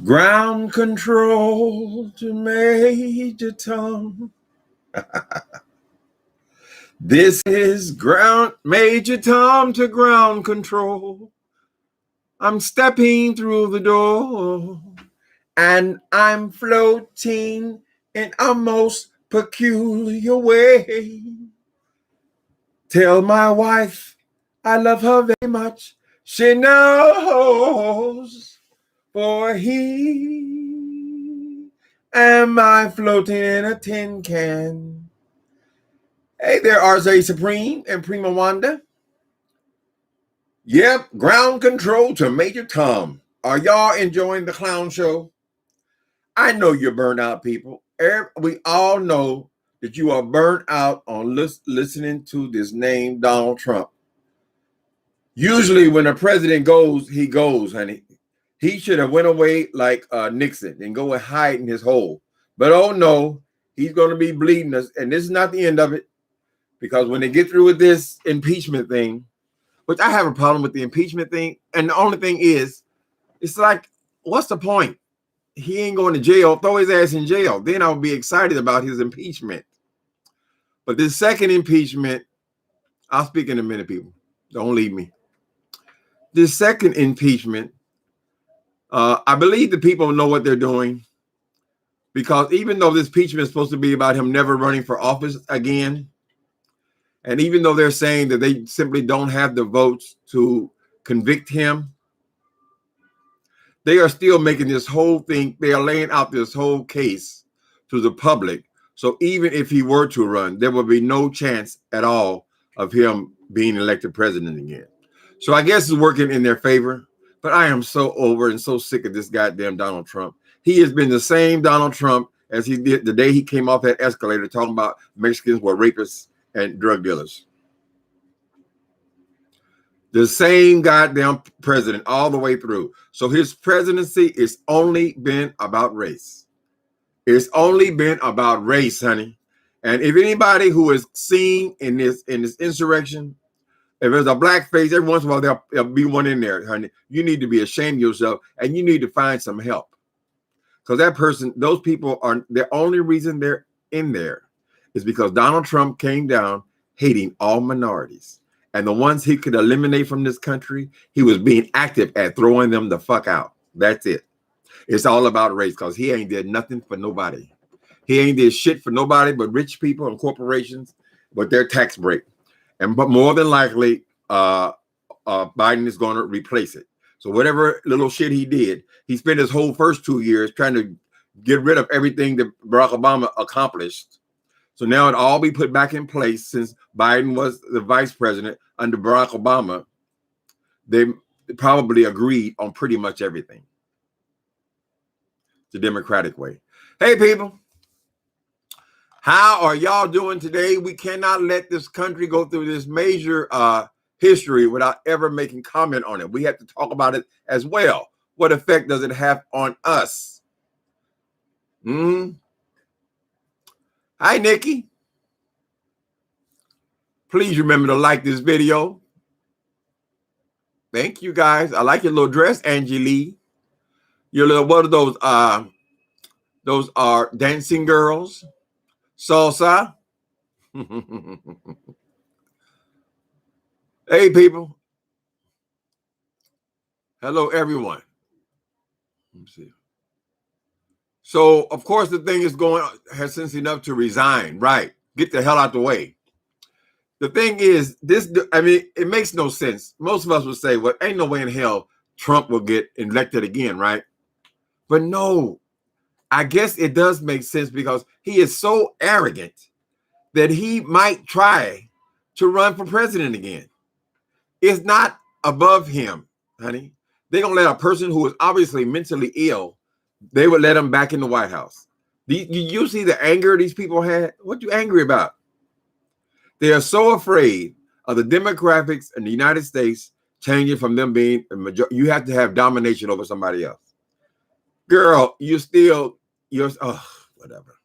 Ground control to Major Tom. This is Major Tom to ground control. I'm stepping through the door and I'm floating in a most peculiar way. Tell my wife I love her very much. She knows. For he am I floating in a tin can. Hey there, RJ Supreme and Prima Wanda. Yep, ground control to Major Tom. Are y'all enjoying the clown show? I know you're burnt out, people. We all know that you are burnt out on listening to this name, Donald Trump. Usually when a president goes, he goes, honey. He should have went away like Nixon and go and hide in his hole. But oh no, he's going to be bleeding us. And this is not the end of it. Because when they get through with this impeachment thing, which I have a problem with the impeachment thing. And the only thing is, it's like, what's the point? He ain't going to jail. Throw his ass in jail. Then I'll be excited about his impeachment. But this second impeachment, I'll speak in a minute, people. Don't leave me. This second impeachment, I believe the people know what they're doing, because even though this impeachment is supposed to be about him never running for office again, and even though they're saying that they simply don't have the votes to convict him, they are still making this whole thing, they are laying out this whole case to the public. So even if he were to run, there would be no chance at all of him being elected president again. So I guess it's working in their favor. But I am so over and so sick of this goddamn Donald Trump. He has been the same Donald Trump as he did the day he came off that escalator talking about Mexicans were rapists and drug dealers. The same goddamn president all the way through. So his presidency is only been about race. It's only been about race, honey. And if anybody who is seen in this insurrection, if there's a black face, every once in a while there'll be one in there, honey. You need to be ashamed of yourself and you need to find some help. Because that person, those people are, the only reason they're in there is because Donald Trump came down hating all minorities. And the ones he could eliminate from this country, he was being active at throwing them the fuck out. That's it. It's all about race, because he ain't did nothing for nobody. He ain't did shit for nobody but rich people and corporations with their tax break. But more than likely, Biden is going to replace it. So whatever little shit he did, he spent his whole first 2 years trying to get rid of everything that Barack Obama accomplished. So now it all be put back in place since Biden was the vice president under Barack Obama. They probably agreed on pretty much everything. The Democratic way. Hey, people. How are y'all doing today? We cannot let this country go through this major history without ever making comment on it. We have to talk about it as well. What effect does it have on us? Hi, Nikki. Please remember to like this video. Thank you, guys. I like your little dress, Angie Lee. Your little, what are those? Those are dancing girls. Salsa. Hey, people. Hello, everyone. Let me see. So, of course, the thing is has sense enough to resign. Right. Get the hell out the way. The thing is, it makes no sense. Most of us would say, well, ain't no way in hell Trump will get elected again, right? But no, I guess it does make sense, because he is so arrogant that he might try to run for president again. It's not above him, honey. They don't let a person who is obviously mentally ill, they would let him back in the White House. You see the anger these people had? What you angry about? They are so afraid of the demographics in the United States changing from them being a majority. You have to have domination over somebody else. Girl, whatever.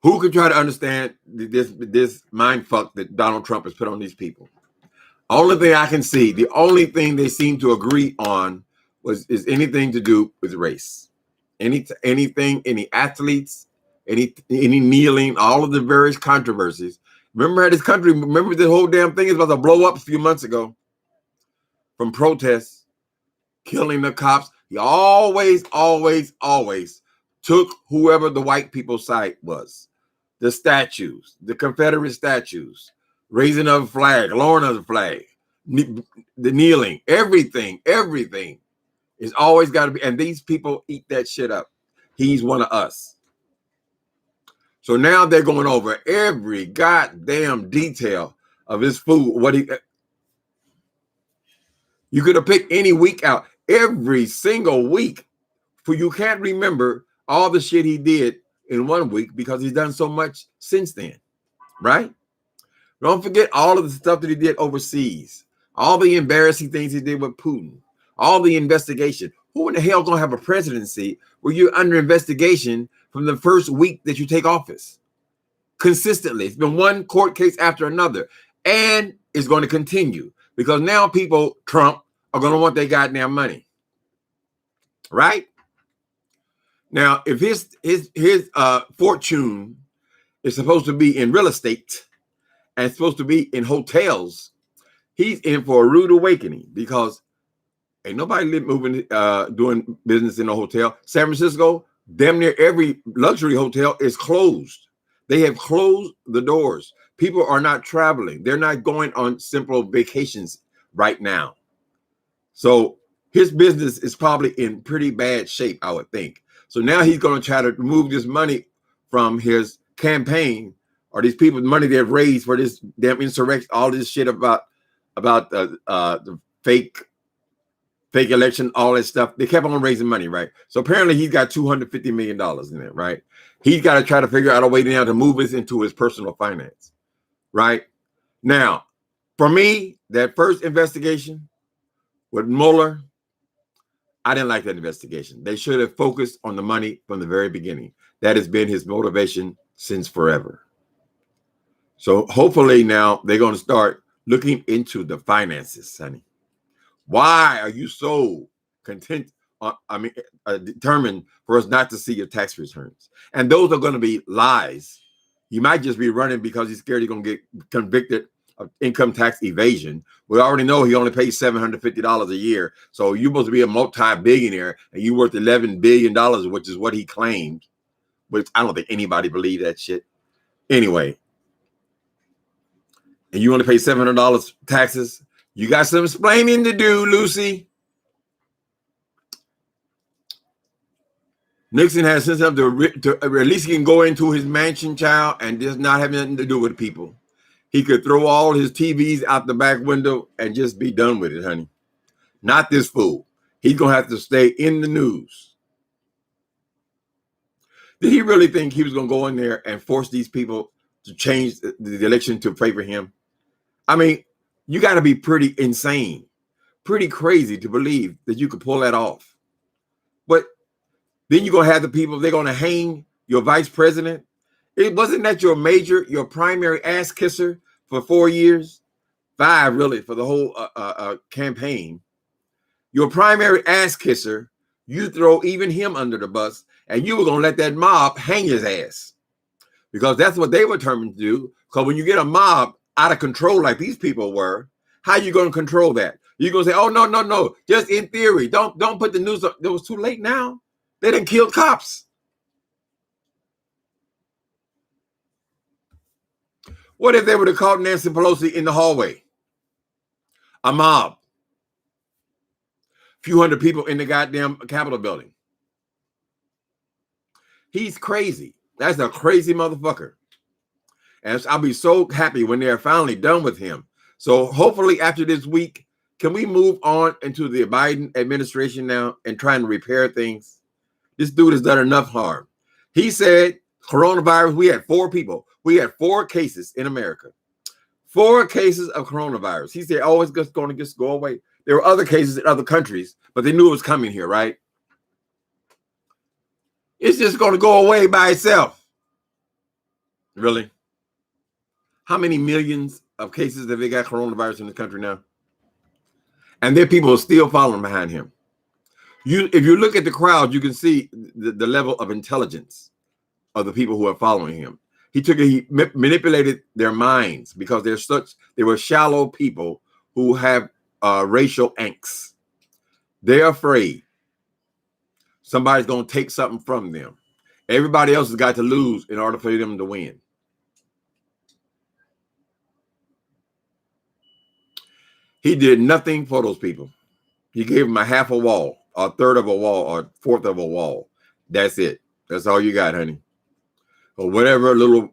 Who could try to understand this mind fuck that Donald Trump has put on these people? Only thing I can see, the only thing they seem to agree on is anything to do with race. Anything, any athletes, any kneeling, all of the various controversies. Remember how this country, remember the whole damn thing is about to blow up a few months ago from protests, killing the cops. He always took whoever the white people's side was. The statues, the Confederate statues, raising of a flag, lowering of the flag, the kneeling, everything is always got to be. And these people eat that shit up. He's one of us. So now they're going over every goddamn detail of his food. You could have picked any week out, every single week. For you can't remember all the shit he did in 1 week because he's done so much since then, right? Don't forget all of the stuff that he did overseas, all the embarrassing things he did with Putin, all the investigation. Who in the hell gonna have a presidency where you're under investigation from the first week that you take office? Consistently, it's been one court case after another, and it's going to continue because now people, Trump, are going to want their goddamn money, right? Now, if his fortune is supposed to be in real estate and supposed to be in hotels, he's in for a rude awakening because ain't nobody moving, doing business in a hotel. San Francisco, damn near every luxury hotel is closed. They have closed the doors. People are not traveling. They're not going on simple vacations right now. So his business is probably in pretty bad shape, I would think. So now he's going to try to remove this money from his campaign, or these people, the money they've raised for this damn insurrection, all this shit about the fake election, all that stuff. They kept on raising money, right? So apparently he's got $250 million in it, right? He's got to try to figure out a way now to move this into his personal finance, right? Now, for me, that first investigation with Mueller, I didn't like that investigation. They should have focused on the money from the very beginning. That has been his motivation since forever. So hopefully now they're going to start looking into the finances, honey. Why are you so determined for us not to see your tax returns? And those are going to be lies. You might just be running because he's scared you're going to get convicted of income tax evasion. We already know he only pays $750 a year. So you're supposed to be a multi-billionaire and you're worth $11 billion, which is what he claimed, which I don't think anybody believed that shit. Anyway, and you only pay $700 taxes. You got some explaining to do, Lucy. Nixon has sent him to at least he can go into his mansion, child, and just not have nothing to do with people. He could throw all his TVs out the back window and just be done with it, honey. Not this fool. He's going to have to stay in the news. Did he really think he was going to go in there and force these people to change the election to favor him? I mean, you got to be pretty insane, pretty crazy to believe that you could pull that off. But then you're going to have the people, they're going to hang your vice president. It wasn't that your primary ass kisser for 4 years, 5 really, for the whole campaign. Your primary ass kisser, you throw even him under the bus, and you were going to let that mob hang his ass. Because that's what they were determined to do. Because when you get a mob out of control like these people were, how are you going to control that? You're going to say, oh, no, just in theory. Don't put the news up. It was too late now. They done killed cops. What if they would have caught Nancy Pelosi in the hallway? A mob. A few hundred people in the goddamn Capitol building. He's crazy. That's a crazy motherfucker. And I'll be so happy when they're finally done with him. So hopefully after this week, can we move on into the Biden administration now and try and repair things? This dude has done enough harm. He said coronavirus, we had 4 people. We had 4 cases in America. 4 cases of coronavirus. He said, oh, it's just going to just go away. There were other cases in other countries, but they knew it was coming here, right? It's just going to go away by itself. Really? How many millions of cases have they got coronavirus in the country now? And there are people still following behind him. If you look at the crowd, you can see the level of intelligence of the people who are following him. He manipulated their minds because they were shallow people who have racial angst. They're afraid somebody's going to take something from them. Everybody else has got to lose in order for them to win. He did nothing for those people. He gave them a half a wall, a third of a wall, or a fourth of a wall. That's it. That's all you got, honey. Or whatever little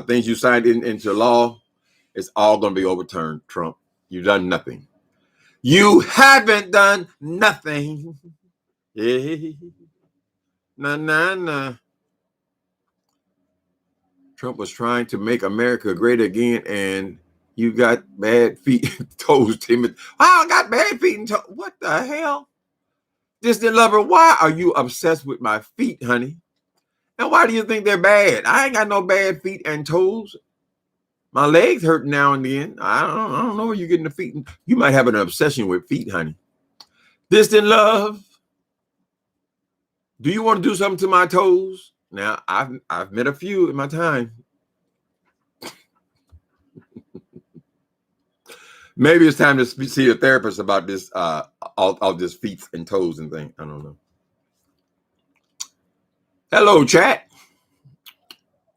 things you signed into law, it's all going to be overturned, Trump. You've done nothing. You haven't done nothing. Yeah. Nah. Trump was trying to make America great again, and you got bad feet and toes, Timothy. I got bad feet and toes. What the hell? Distant lover, why are you obsessed with my feet, honey? And why do you think they're bad? I ain't got no bad feet and toes. My legs hurt now and then. I don't know where you're getting the feet. You might have an obsession with feet, honey. Distant love. Do you want to do something to my toes? Now, I've met a few in my time. Maybe it's time to see a therapist about this, all this feet and toes and thing. I don't know. Hello, chat.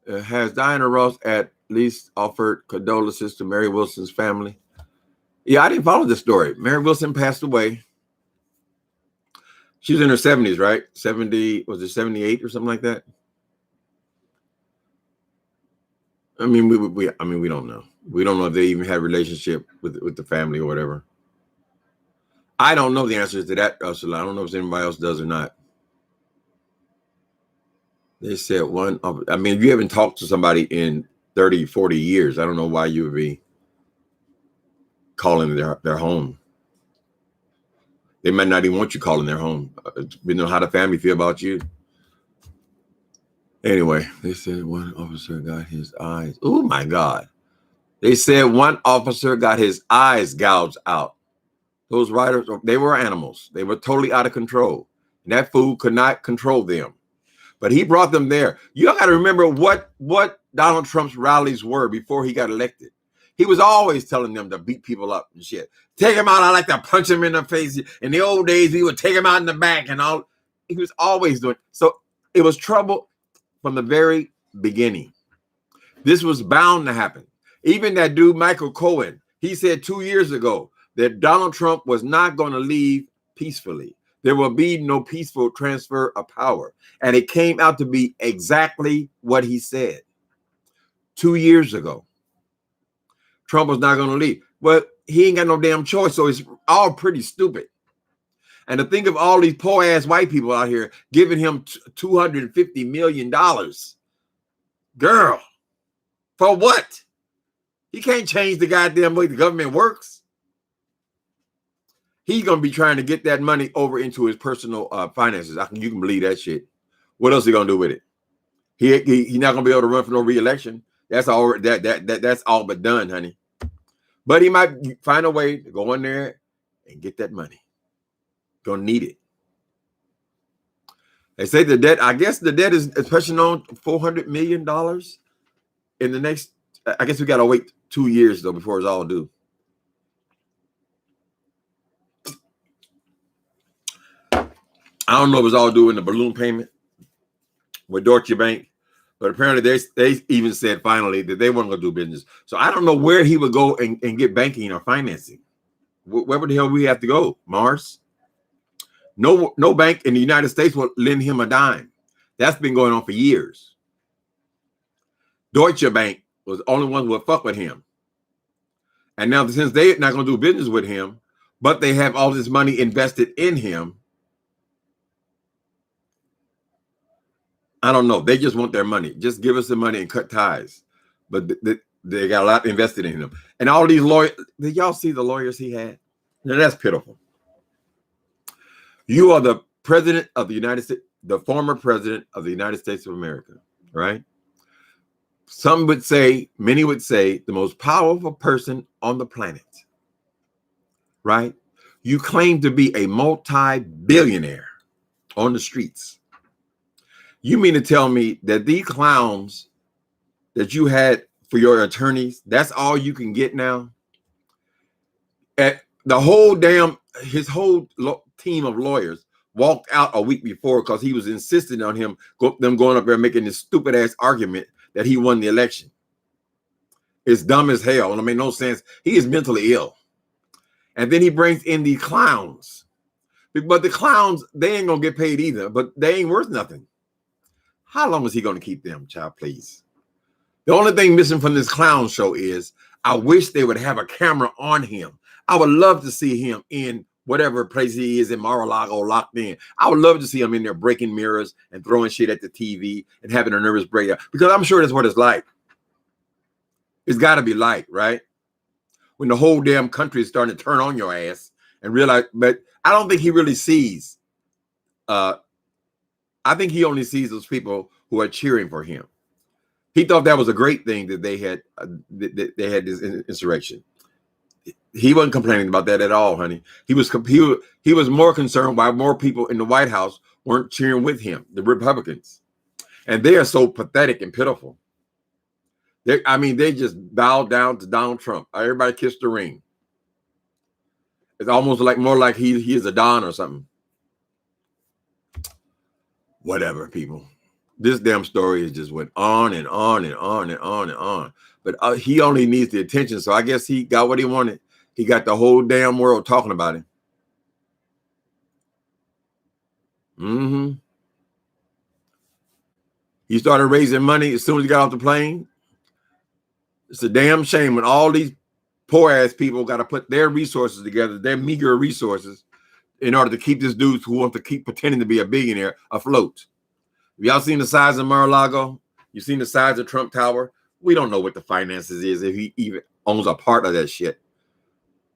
Has Diana Ross at least offered condolences to Mary Wilson's family? Yeah, I didn't follow this story. Mary Wilson passed away. She was in her 70s, right? 70, was it 78 or something like that? I mean, we don't know. We don't know if they even had a relationship with the family or whatever. I don't know the answers to that, Ursula. I don't know if anybody else does or not. They said one of, I mean, if you haven't talked to somebody in 30, 40 years, I don't know why you would be calling their home. They might not even want you calling their home. You know how the family feel about you. Anyway, they said one officer got his eyes. Oh my God. They said one officer got his eyes gouged out. Those riders, they were animals. They were totally out of control. And that fool could not control them. But he brought them there. You got to remember what Donald Trump's rallies were before he got elected. He was always telling them to beat people up and shit. Take him out. I like to punch him in the face. In the old days, we would take him out in the back and all. He was always doing. So it was trouble from the very beginning. This was bound to happen. Even that dude, Michael Cohen, he said 2 years ago that Donald Trump was not going to leave peacefully. There will be no peaceful transfer of power. And it came out to be exactly what he said 2 years ago. Trump was not going to leave. Well, he ain't got no damn choice, so it's all pretty stupid. And to think of all these poor ass white people out here giving him $250 million. Girl, for what? He can't change the goddamn way the government works. He's going to be trying to get that money over into his personal finances. You can believe that shit. What else is he going to do with it? He's not going to be able to run for no re-election. That's all. That's all but done, honey. But he might find a way to go in there and get that money. Gonna need it. They say the debt. I guess the debt is pushing on $400 million in the next. I guess we gotta wait 2 years though before it's all due. I don't know if it's all due in the balloon payment with Deutsche Bank. But apparently they even said finally that they weren't going to do business. So I don't know where he would go and get banking or financing. Where the hell we have to go? Mars? No bank in the United States will lend him a dime. That's been going on for years. Deutsche Bank was the only one who would fuck with him. And now since they're not going to do business with him, but they have all this money invested in him, I don't know. They just want their money. Just give us the money and cut ties. But they got a lot invested in him. And all these lawyers, did y'all see the lawyers he had? Now, that's pitiful. You are the president of the United States, the former president of the United States of America, right? Some would say, many would say, the most powerful person on the planet, right? You claim to be a multi-billionaire on the streets. You mean to tell me that these clowns that you had for your attorneys, that's all you can get now? At the whole his whole team of lawyers walked out a week before because he was insisting on them going up there making this stupid ass argument that he won the election. It's dumb as hell, and it made no sense. He is mentally ill. And then he brings in the clowns. But the clowns, they ain't gonna get paid either, but they ain't worth nothing. How long is he gonna keep them, child, please? The only thing missing from this clown show is I wish they would have a camera on him. I would love to see him in whatever place he is in Mar-a-Lago locked in. I would love to see him in there breaking mirrors and throwing shit at the TV and having a nervous breakdown, because I'm sure that's what it's like. It's got to be like, right? When the whole damn country is starting to turn on your ass and realize, but I don't think he really sees. I think he only sees those people who are cheering for him. He thought that was a great thing that they had this insurrection. He wasn't complaining about that at all, honey. He was more concerned why more people in the White House weren't cheering with him, the Republicans. And they are so pathetic and pitiful. They just bowed down to Donald Trump. Everybody kissed the ring. It's almost more like he is a Don or something. Whatever, people. This damn story has just went on and on and on and on and on. But he only needs the attention, so I guess he got what he wanted. He got the whole damn world talking about him. He started raising money as soon as he got off the plane. It's a damn shame when all these poor ass people got to put their resources together, their meager resources, in order to keep this dude who wants to keep pretending to be a billionaire afloat. Have y'all seen the size of Mar-a-Lago? You've seen the size of Trump Tower? We don't know what the finances is if he even owns a part of that shit.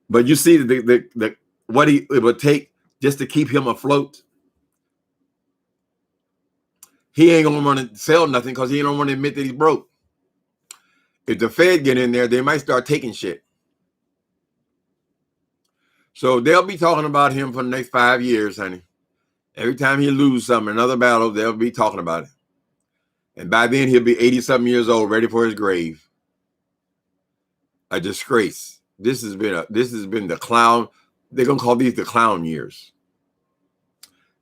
But you see what it would take just to keep him afloat. He ain't gonna want to sell nothing because he don't want to admit that he's broke. If the Fed get in there, they might start taking shit. So they'll be talking about him for the next 5 years, honey. Every time he loses something, another battle, they'll be talking about it. And by then he'll be 80-something years old, ready for his grave. A disgrace. This has been the clown. They're gonna call these the clown years.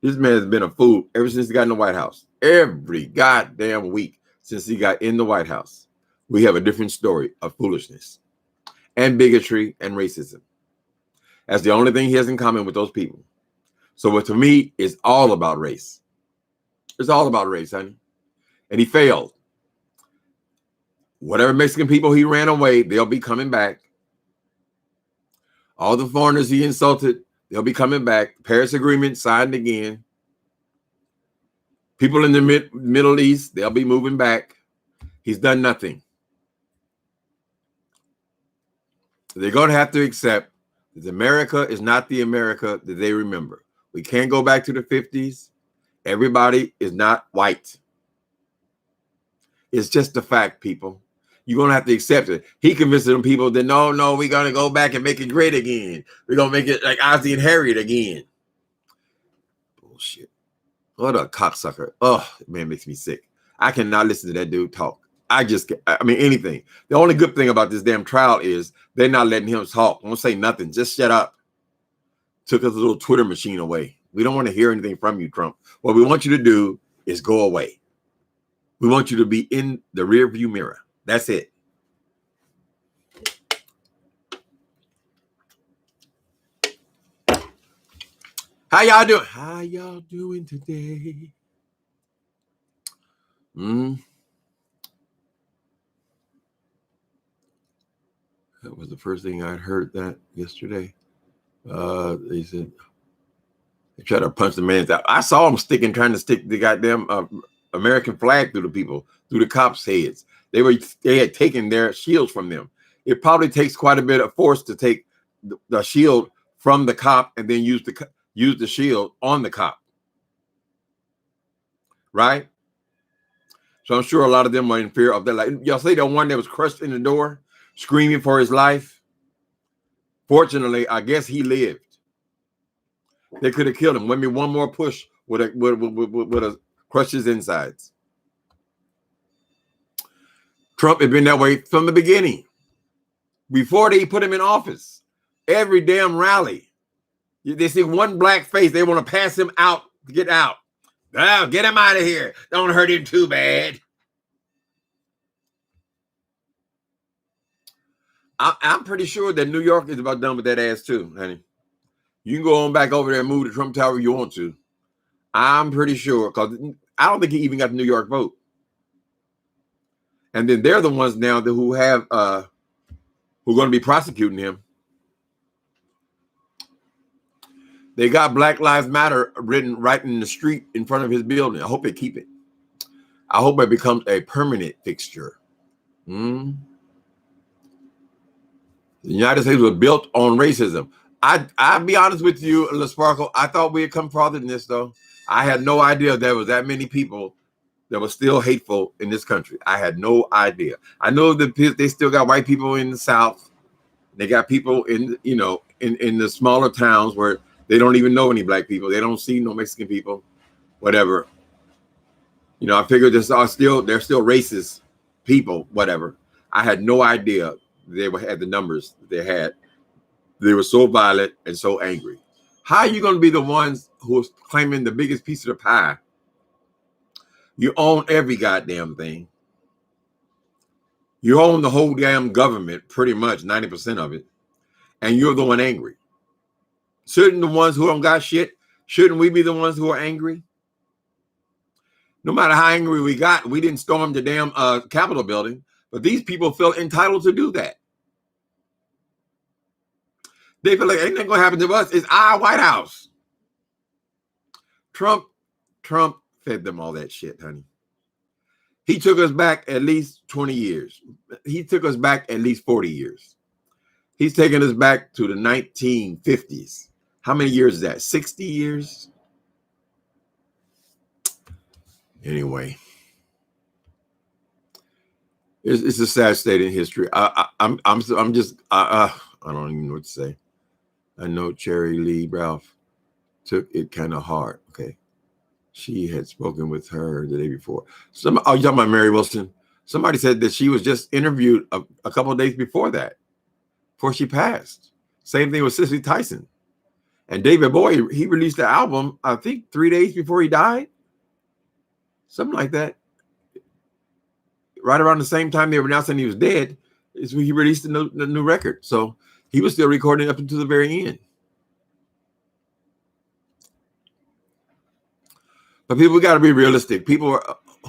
This man has been a fool ever since he got in the White House. Every goddamn week since he got in the White House, we have a different story of foolishness and bigotry and racism. That's the only thing he has in common with those people. So to me, it's all about race. It's all about race, honey. And he failed. Whatever Mexican people he ran away, they'll be coming back. All the foreigners he insulted, they'll be coming back. Paris Agreement signed again. People in the Middle East, they'll be moving back. He's done nothing. They're going to have to accept that America is not the America that they remember. We can't go back to the 50s. Everybody is not white. It's just a fact, people. You're going to have to accept it. He convinced them people that, no, we're going to go back and make it great again. We're going to make it like Ozzie and Harriet again. Bullshit. What a cocksucker. Oh, man, makes me sick. I cannot listen to that dude talk. Anything. The only good thing about this damn trial is they're not letting him talk. Don't say nothing. Just shut up. Took his little Twitter machine away. We don't want to hear anything from you, Trump. What we want you to do is go away. We want you to be in the rearview mirror. That's it. How y'all doing? How y'all doing today? That was the first thing I heard that yesterday. They said they tried to punch the man's out. I saw him trying to stick the goddamn American flag through the cops' heads. They had taken their shields from them. It probably takes quite a bit of force to take the shield from the cop and then use the shield on the cop. Right? So I'm sure a lot of them are in fear of that. Like y'all say, the one that was crushed in the door, screaming for his life. Fortunately, I guess he lived. They could have killed him. Maybe one more push would have crushed his insides. Trump had been that way from the beginning. Before they put him in office, every damn rally, they see one black face, they want to pass him out to get out. Oh, get him out of here. Don't hurt him too bad. I'm pretty sure that New York is about done with that ass too, honey. You can go on back over there and move to Trump Tower if you want to. I'm pretty sure, because I don't think he even got the New York vote. And then they're the ones now who have who are going to be prosecuting him. They got Black Lives Matter written right in the street in front of his building. I hope they keep it. I hope it becomes a permanent fixture. The United States was built on racism. I'll be honest with you, LaSparkle. I thought we had come farther than this, though. I had no idea there was that many people that were still hateful in this country. I had no idea. I know that they still got white people in the South. They got people in the smaller towns where they don't even know any black people. They don't see no Mexican people, whatever. I figured they're still racist people, whatever. I had no idea they had the numbers that they had. They were so violent and so angry. How are you going to be the ones who are claiming the biggest piece of the pie? You own every goddamn thing. You own the whole damn government, pretty much 90% of it. And you're the one angry. Shouldn't the ones who don't got shit, shouldn't we be the ones who are angry? No matter how angry we got, we didn't storm the damn Capitol building, but these people felt entitled to do that. They feel like ain't nothing gonna happen to us. It's our White House. Trump fed them all that shit, honey. He took us back at least 20 years. He took us back at least 40 years. He's taking us back to the 1950s. How many years is that? 60 years? Anyway, it's a sad state in history. I'm just I don't even know what to say. I know Cherry Lee Ralph took it kind of hard. Okay, she had spoken with her the day before. You talking about Mary Wilson? Somebody said that she was just interviewed a couple of days before that, before she passed. Same thing with Cicely Tyson. And David Bowie, he released the album, I think 3 days before he died. Something like that. Right around the same time they were announcing he was dead is when he released the new record. So he was still recording up until the very end. But people got to be realistic. People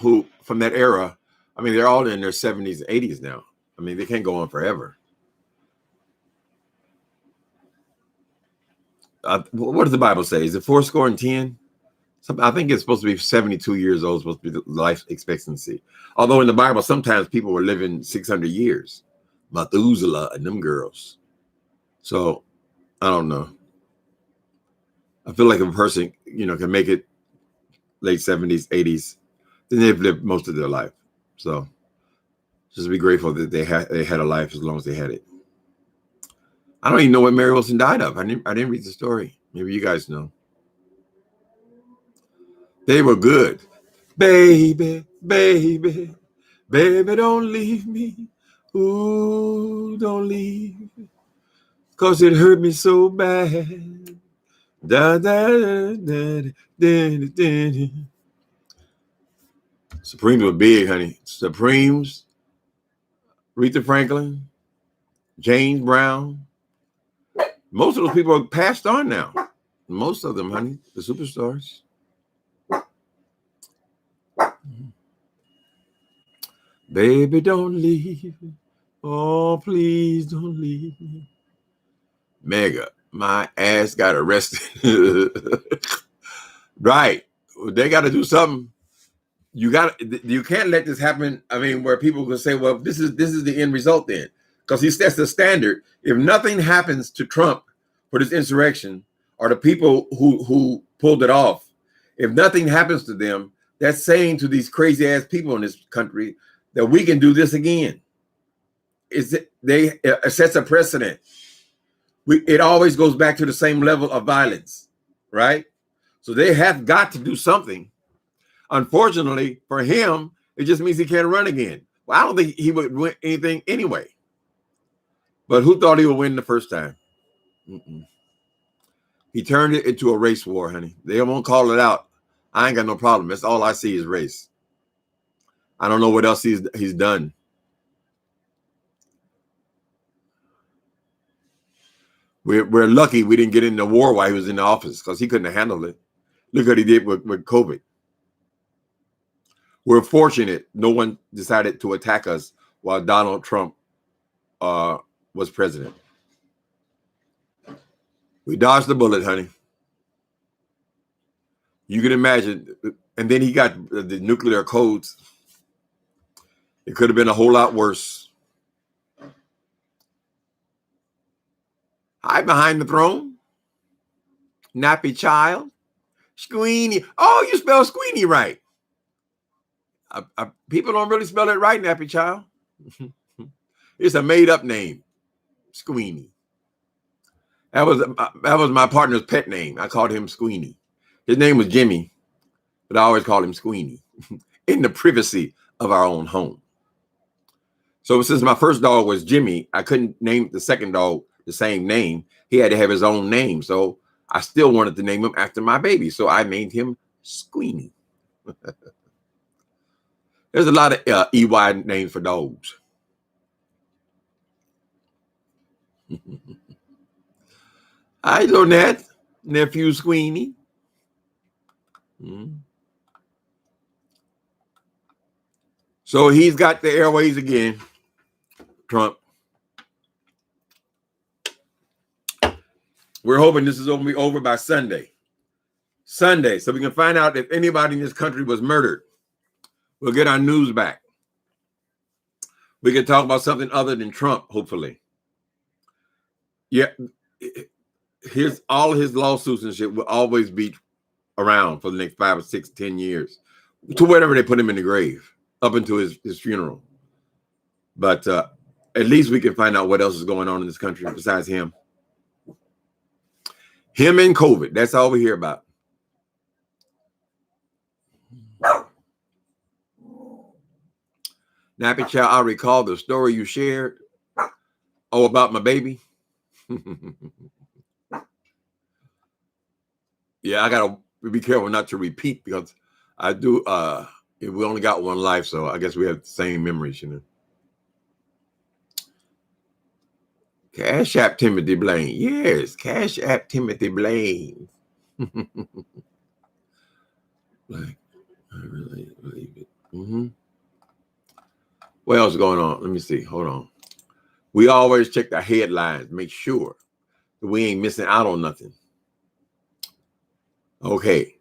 who from that era, I mean, they're all in their 70s, 80s now. I mean, they can't go on forever. What does the Bible say? Is it 70? I think it's supposed to be 72 years old, supposed to be the life expectancy. Although in the Bible, sometimes people were living 600 years. Methuselah and them girls. So, I don't know. I feel like if a person, can make it late 70s, 80s, then they've lived most of their life. So, just be grateful that they had a life as long as they had it. I don't even know what Mary Wilson died of. I didn't read the story. Maybe you guys know. They were good. Baby, baby, baby, don't leave me. Ooh, don't leave. 'Cause it hurt me so bad. Da, da, da, da, da, da, da. Supremes were big, honey. Supremes, Aretha Franklin, James Brown. Most of those people are passed on now. Most of them, honey, the superstars. Baby, don't leave. Oh, please don't leave me. Mega, my ass got arrested. Right. They got to do something. You can't let this happen. I mean, where people can say, well, this is the end result then. Because he sets the standard. If nothing happens to Trump for this insurrection or the people who pulled it off, if nothing happens to them, that's saying to these crazy ass people in this country that we can do this again. It sets a precedent. It always goes back to the same level of violence. right? So they have got to do something. Unfortunately for him, it just means he can't run again. Well, I don't think he would win anything anyway. But who thought he would win the first time? Mm-mm. He turned it into a race war, honey. They won't call it out. I ain't got no problem. That's all I see is race. I don't know what else he's done. We're lucky we didn't get into war while he was in the office because he couldn't have handled it. Look what he did with COVID. We're fortunate no one decided to attack us while Donald Trump was president. We dodged the bullet, honey. You can imagine. And then he got the nuclear codes. It could have been a whole lot worse. Hide behind the throne. Nappy child. Squeenie. Oh, you spell Squeenie right. People don't really spell it right, Nappy child. It's a made-up name. Squeenie. That was my partner's pet name. I called him Squeenie. His name was Jimmy, but I always called him Squeenie in the privacy of our own home. So since my first dog was Jimmy, I couldn't name the second dog the same name. He had to have his own name. So I still wanted to name him after my baby. So I named him Squeenie. There's a lot of EY names for dogs. Hi, Lonette, nephew Squeenie. So he's got the airways again, Trump. We're hoping this is going to be over by Sunday. So we can find out if anybody in this country was murdered. We'll get our news back. We can talk about something other than Trump, hopefully. Yeah, all his lawsuits and shit will always be around for the next 5 or 6, 10 years to wherever they put him in the grave, up until his funeral. But at least we can find out what else is going on in this country besides him. Him and COVID. That's all we hear about. Nappy child, I recall the story you shared. Oh, about my baby. Yeah, I gotta be careful not to repeat because I do. We only got one life, so I guess we have the same memories, you know. Cash App Timothy Blaine. Yes, Cash App Timothy Blaine. Like, I really believe it. What else is going on? Let me see. Hold on. We always check the headlines, make sure that we ain't missing out on nothing. Okay.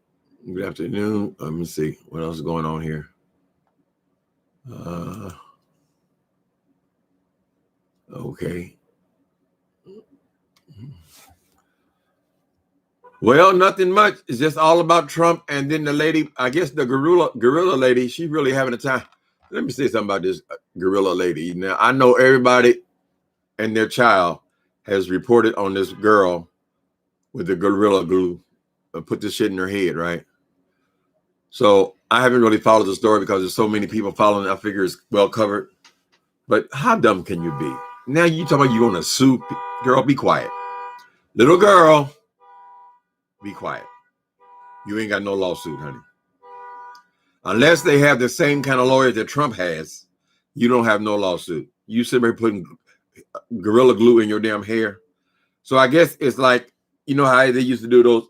Good afternoon. Let me see what else is going on here. Okay. Well, nothing much. It's just all about Trump. And then the lady, I guess the gorilla lady, she's really having a time. Let me say something about this gorilla lady. Now, I know everybody and their child has reported on this girl with the gorilla glue. Put this shit in her head, right? So I haven't really followed the story because there's so many people following. I figure it's well covered. But how dumb can you be? Now you talking about you going to sue? Girl, be quiet. Little girl, be quiet. You ain't got no lawsuit, honey. Unless they have the same kind of lawyers that Trump has, you don't have no lawsuit. You sit there putting gorilla glue in your damn hair. So I guess it's like, you know how they used to do those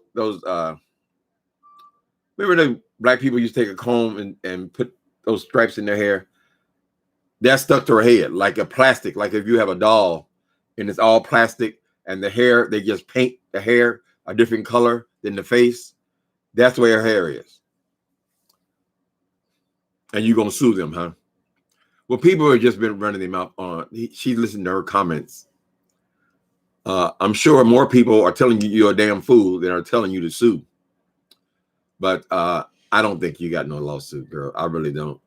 remember the black people used to take a comb and put those stripes in their hair? That's stuck to her head like a plastic. Like if you have a doll and it's all plastic and the hair, they just paint the hair a different color than the face. That's where her hair is. And you're going to sue them, huh? Well, people have just been running them out on. She listened to her comments. I'm sure more people are telling you you're a damn fool than are telling you to sue. But I don't think you got no lawsuit, girl. I really don't.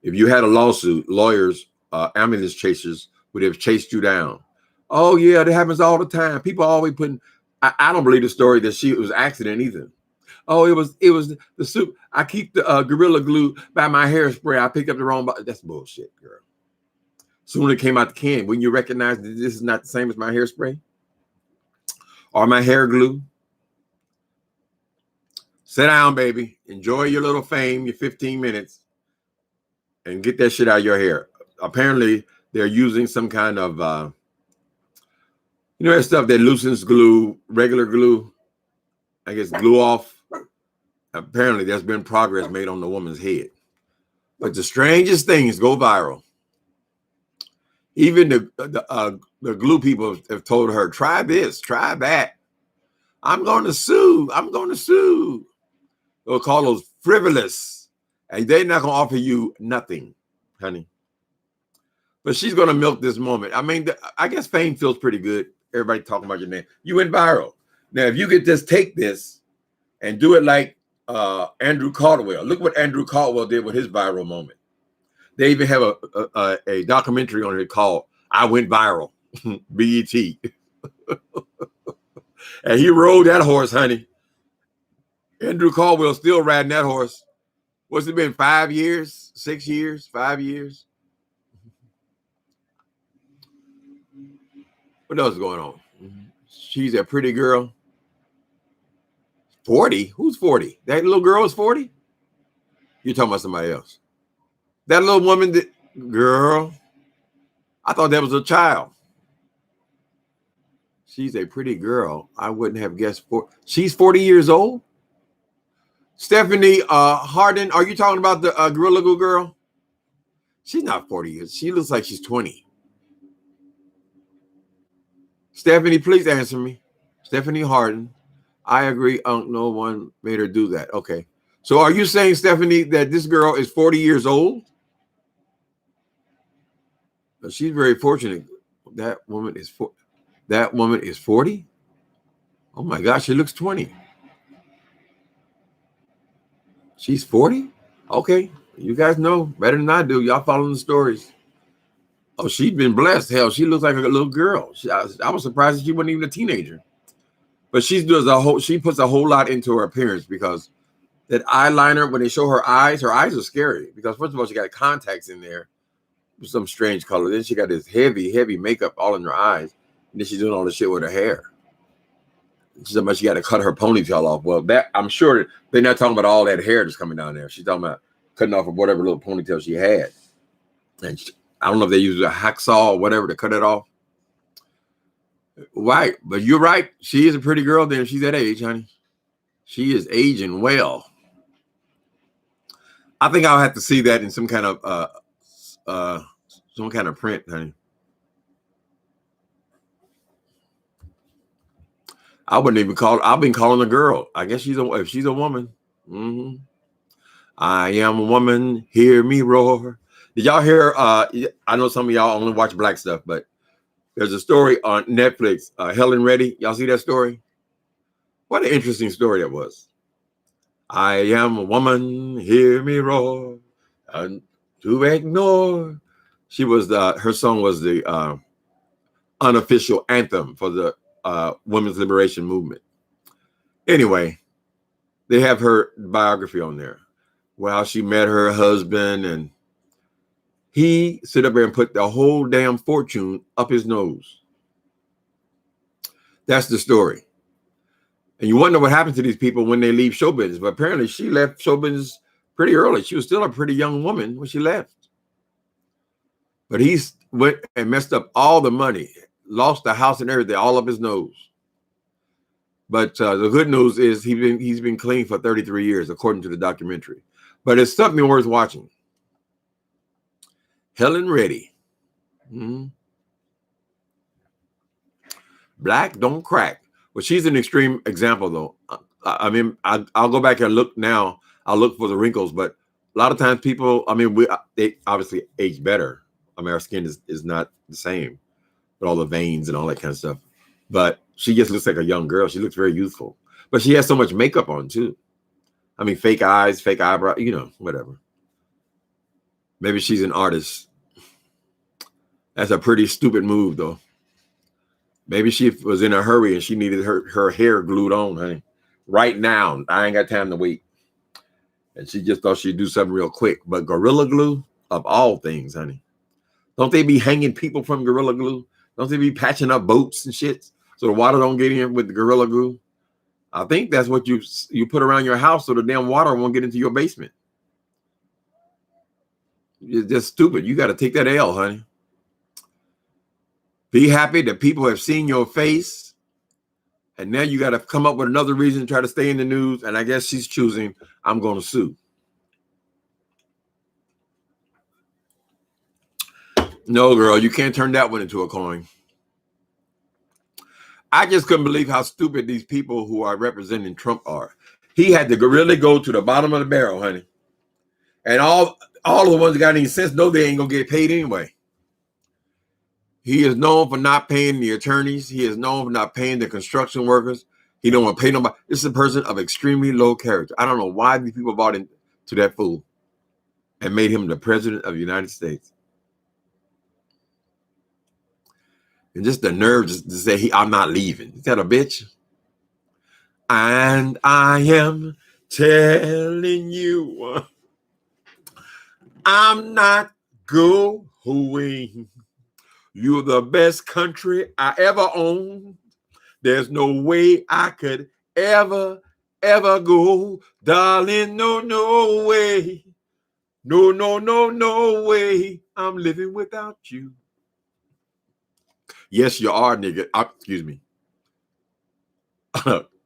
If you had a lawsuit, lawyers, ambulance chasers would have chased you down. Oh, yeah, that happens all the time. People always putting, I don't believe the story that it was accident either. Oh, it was the soup. I keep the Gorilla Glue by my hairspray. I picked up the wrong bottle. That's bullshit, girl. Soon it came out the can. When you recognize that this is not the same as my hairspray or my hair glue, sit down, baby. Enjoy your little fame, your 15 minutes, and get that shit out of your hair. Apparently, they're using some kind of, that stuff that loosens glue, regular glue. I guess glue off. Apparently, there's been progress made on the woman's head. But the strangest things go viral. Even the glue people have told her, try this, try that. I'm going to sue. I'm going to sue. They'll call those frivolous. And they're not going to offer you nothing, honey. But she's going to milk this moment. I mean, I guess fame feels pretty good. Everybody talking about your name. You went viral. Now, if you could just take this and do it like Andrew Caldwell. Look what Andrew Caldwell did with his viral moment. They even have a documentary on it called I Went Viral, BET. And he rode that horse, honey. Andrew Caldwell still riding that horse. What's it been, 5 years, 6 years, 5 years? What else is going on? She's a pretty girl. 40? Who's 40? That little girl is 40? You're talking about somebody else. That little woman, girl, I thought that was a child. She's a pretty girl. I wouldn't have guessed. She's 40 years old? Stephanie Harden, are you talking about the Gorilla Glue girl? She's not 40 years. She looks like she's 20. Stephanie, please answer me. Stephanie Harden. I agree. No one made her do that. Okay. So are you saying, Stephanie, that this girl is 40 years old? But she's very fortunate. That woman is 40? Oh my gosh, she looks 20. She's 40? Okay. You guys know better than I do. Y'all following the stories. Oh, she's been blessed. Hell, she looks like a little girl. I was surprised that she wasn't even a teenager. But she puts a whole lot into her appearance, because that eyeliner, when they show her eyes are scary. Because first of all, she got contacts in there with some strange color. Then she got this heavy, heavy makeup all in her eyes. And then she's doing all this shit with her hair. She's talking about she got to cut her ponytail off. Well, that I'm sure they're not talking about all that hair that's coming down there. She's talking about cutting off of whatever little ponytail she had. And I don't know if they use a hacksaw or whatever to cut it off. Right. But you're right. She is a pretty girl then. She's that age, honey. She is aging well. I think I'll have to see that in some kind of print, honey. I wouldn't even I've been calling a girl. I guess if she's a woman. Mm-hmm. I am a woman. Hear me roar. Did y'all hear? I know some of y'all only watch black stuff, but there's a story on Netflix. Helen Reddy. Y'all see that story? What an interesting story that was. I am a woman. Hear me roar. And to ignore. She was her song was the unofficial anthem for the women's liberation movement. Anyway, they have her biography on there. Well, she met her husband, and he sit up there and put the whole damn fortune up his nose. That's the story. And you wonder what happened to these people when they leave show business. But apparently she left show business pretty early. She was still a pretty young woman when she left. But he went and messed up all the money, lost the house and everything, all up his nose. But the good news is he's been clean for 33 years, according to the documentary. But it's something worth watching. Helen Reddy. Mm-hmm. Black don't crack. Well, she's an extreme example, though. I mean, I'll go back and look now. I'll look for the wrinkles, but a lot of times people, I mean, they obviously age better. I mean, our skin is not the same with all the veins and all that kind of stuff. But she just looks like a young girl. She looks very youthful. But she has so much makeup on, too. I mean, fake eyes, fake eyebrow, whatever. Maybe she's an artist. That's a pretty stupid move, though. Maybe she was in a hurry and she needed her hair glued on, honey. Right now. I ain't got time to wait. And she just thought she'd do something real quick. But Gorilla Glue, of all things, honey. Don't they be hanging people from Gorilla Glue? Don't they be patching up boats and shit so the water don't get in with the Gorilla Glue? I think that's what you put around your house so the damn water won't get into your basement. It's just stupid. You got to take that L, honey. Be happy that people have seen your face. And now you got to come up with another reason to try to stay in the news. And I guess she's choosing, I'm going to sue. No, girl, you can't turn that one into a coin. I just couldn't believe how stupid these people who are representing Trump are. He had to really go to the bottom of the barrel, honey. And all of the ones that got any sense know they ain't going to get paid anyway. He is known for not paying the attorneys. He is known for not paying the construction workers. He don't want to pay nobody. This is a person of extremely low character. I don't know why these people bought into that fool and made him the president of the United States. And just the nerve just to say, I'm not leaving. Is that a bitch? And I am telling you, I'm not going. You're the best country I ever owned. There's no way I could ever go. Darling, no way. No way. I'm living without you. Yes, you are, nigga. Excuse me.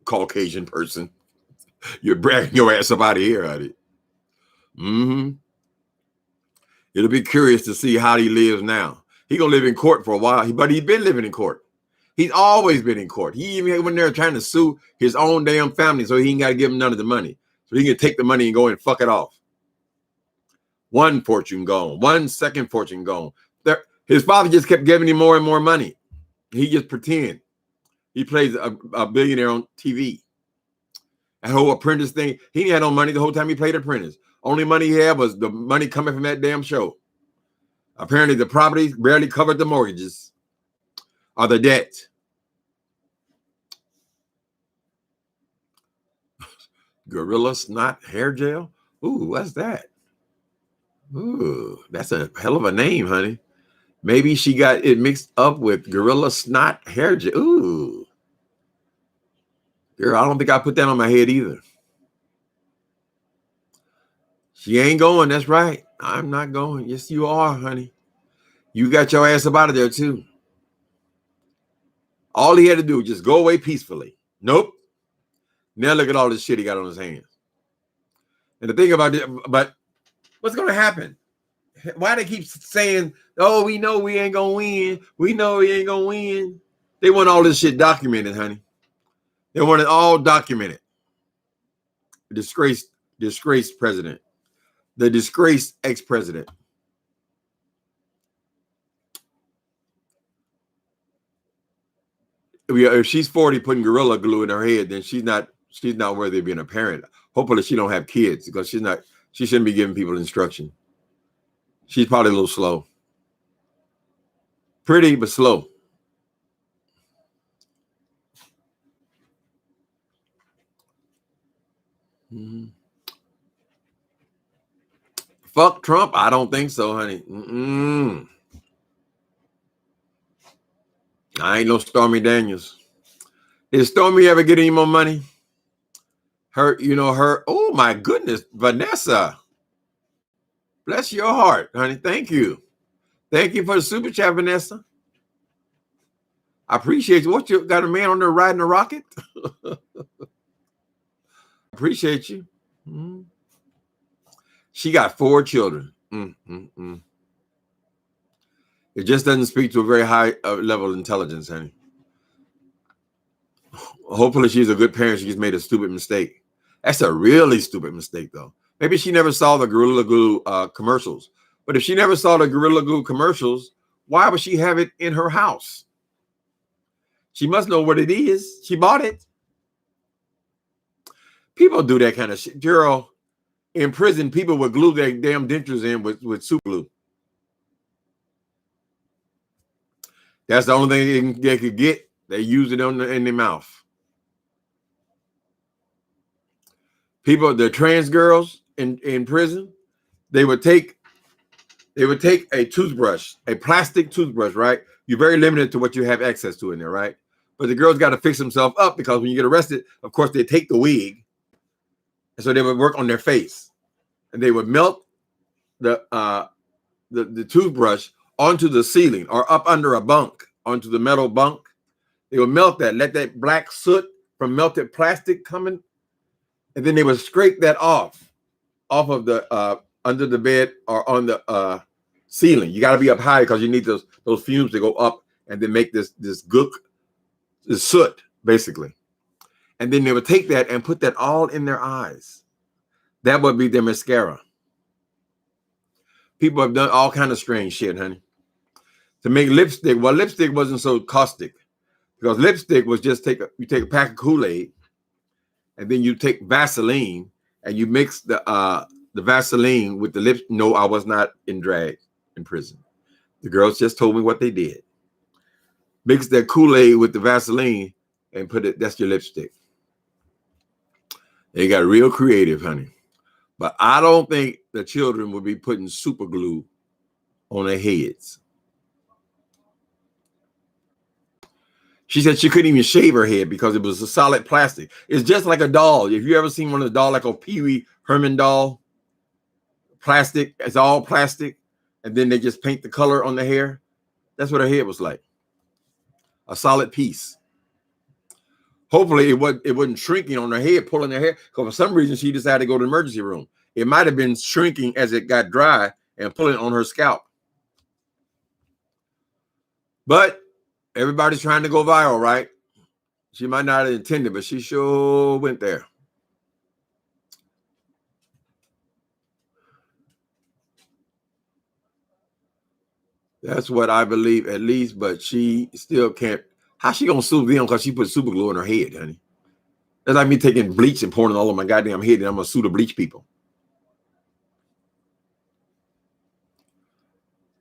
Caucasian person. You're bragging your ass up out of here, honey. It'll be curious to see how he lives now. He gonna live in court for a while, but he's been living in court. He's always been in court. He even went there trying to sue his own damn family so he ain't got to give him none of the money. So he can take the money and go and fuck it off. One fortune gone. 1 second fortune gone. His father just kept giving him more and more money. He just pretend. He plays a billionaire on TV. That whole apprentice thing, he didn't have no money the whole time he played apprentice. Only money he had was the money coming from that damn show. Apparently the property barely covered the mortgages or the debt. Gorilla Snot Hair Gel? Ooh, what's that? Ooh, that's a hell of a name, honey. Maybe she got it mixed up with Gorilla Snot Hair Gel. Ooh. Girl, I don't think I put that on my head either. She ain't going. That's right. I'm not going. Yes, you are, honey. You got your ass up out of there, too. All he had to do was just go away peacefully. Nope. Now look at all this shit he got on his hands. And the thing about it, but what's going to happen? Why they keep saying, oh, we know we ain't going to win. We know we ain't going to win. They want all this shit documented, honey. They want it all documented. Disgraced president. The disgraced ex-president. If she's 40 putting Gorilla Glue in her head, then she's not worthy of being a parent. Hopefully she don't have kids because she shouldn't be giving people instruction. She's probably a little slow. Pretty, but slow. Fuck Trump? I don't think so, honey. I ain't no Stormy Daniels. Did Stormy ever get any more money? Her, oh my goodness, Vanessa. Bless your heart, honey. Thank you. Thank you for the super chat, Vanessa. I appreciate you. What, you got a man on there riding a rocket? Appreciate you. She got 4 children. It just doesn't speak to a very high level of intelligence, honey. Hopefully she's a good parent. She just made a stupid mistake. That's a really stupid mistake, though. Maybe she never saw the Gorilla Glue commercials. But if she never saw the Gorilla Glue commercials, why would she have it in her house? She must know what it is. She bought it. People do that kind of shit. Girl, in prison, people would glue their damn dentures in with super glue. That's the only thing they could get. They use it in their mouth. People, the trans girls in prison, they would take a toothbrush, a plastic toothbrush, right? You're very limited to what you have access to in there, right? But the girls got to fix themselves up because when you get arrested, of course, they take the wig. And so they would work on their face. And they would melt the toothbrush onto the ceiling or up under a bunk, onto the metal bunk. They would melt that, let that black soot from melted plastic come in. And then they would scrape that off of the under the bed or on the ceiling. You got to be up high because you need those fumes to go up and then make this gook, this soot, basically. And then they would take that and put that all in their eyes. That would be their mascara. People have done all kind of strange shit, honey. To make lipstick, well, lipstick wasn't so caustic because lipstick was just you take a pack of Kool-Aid and then you take Vaseline and you mix the Vaseline with the lips. No, I was not in drag in prison. The girls just told me what they did. Mix that Kool-Aid with the Vaseline and put it, that's your lipstick. They got real creative, honey. But I don't think the children would be putting super glue on their heads. She said she couldn't even shave her head because it was a solid plastic. It's just like a doll. If you ever seen one of the dolls, like a Pee Wee Herman doll, plastic, it's all plastic, and then they just paint the color on the hair. That's what her head was like. A solid piece. Hopefully it wasn't shrinking on her head, pulling her hair, because for some reason she decided to go to the emergency room. It might have been shrinking as it got dry and pulling on her scalp. But everybody's trying to go viral, right? She might not have intended, but she sure went there. That's what I believe, at least, but she still can't. How's she gonna sue them because she put super glue in her head, honey? That's like me taking bleach and pouring it all on my goddamn head, and I'm gonna sue the bleach people.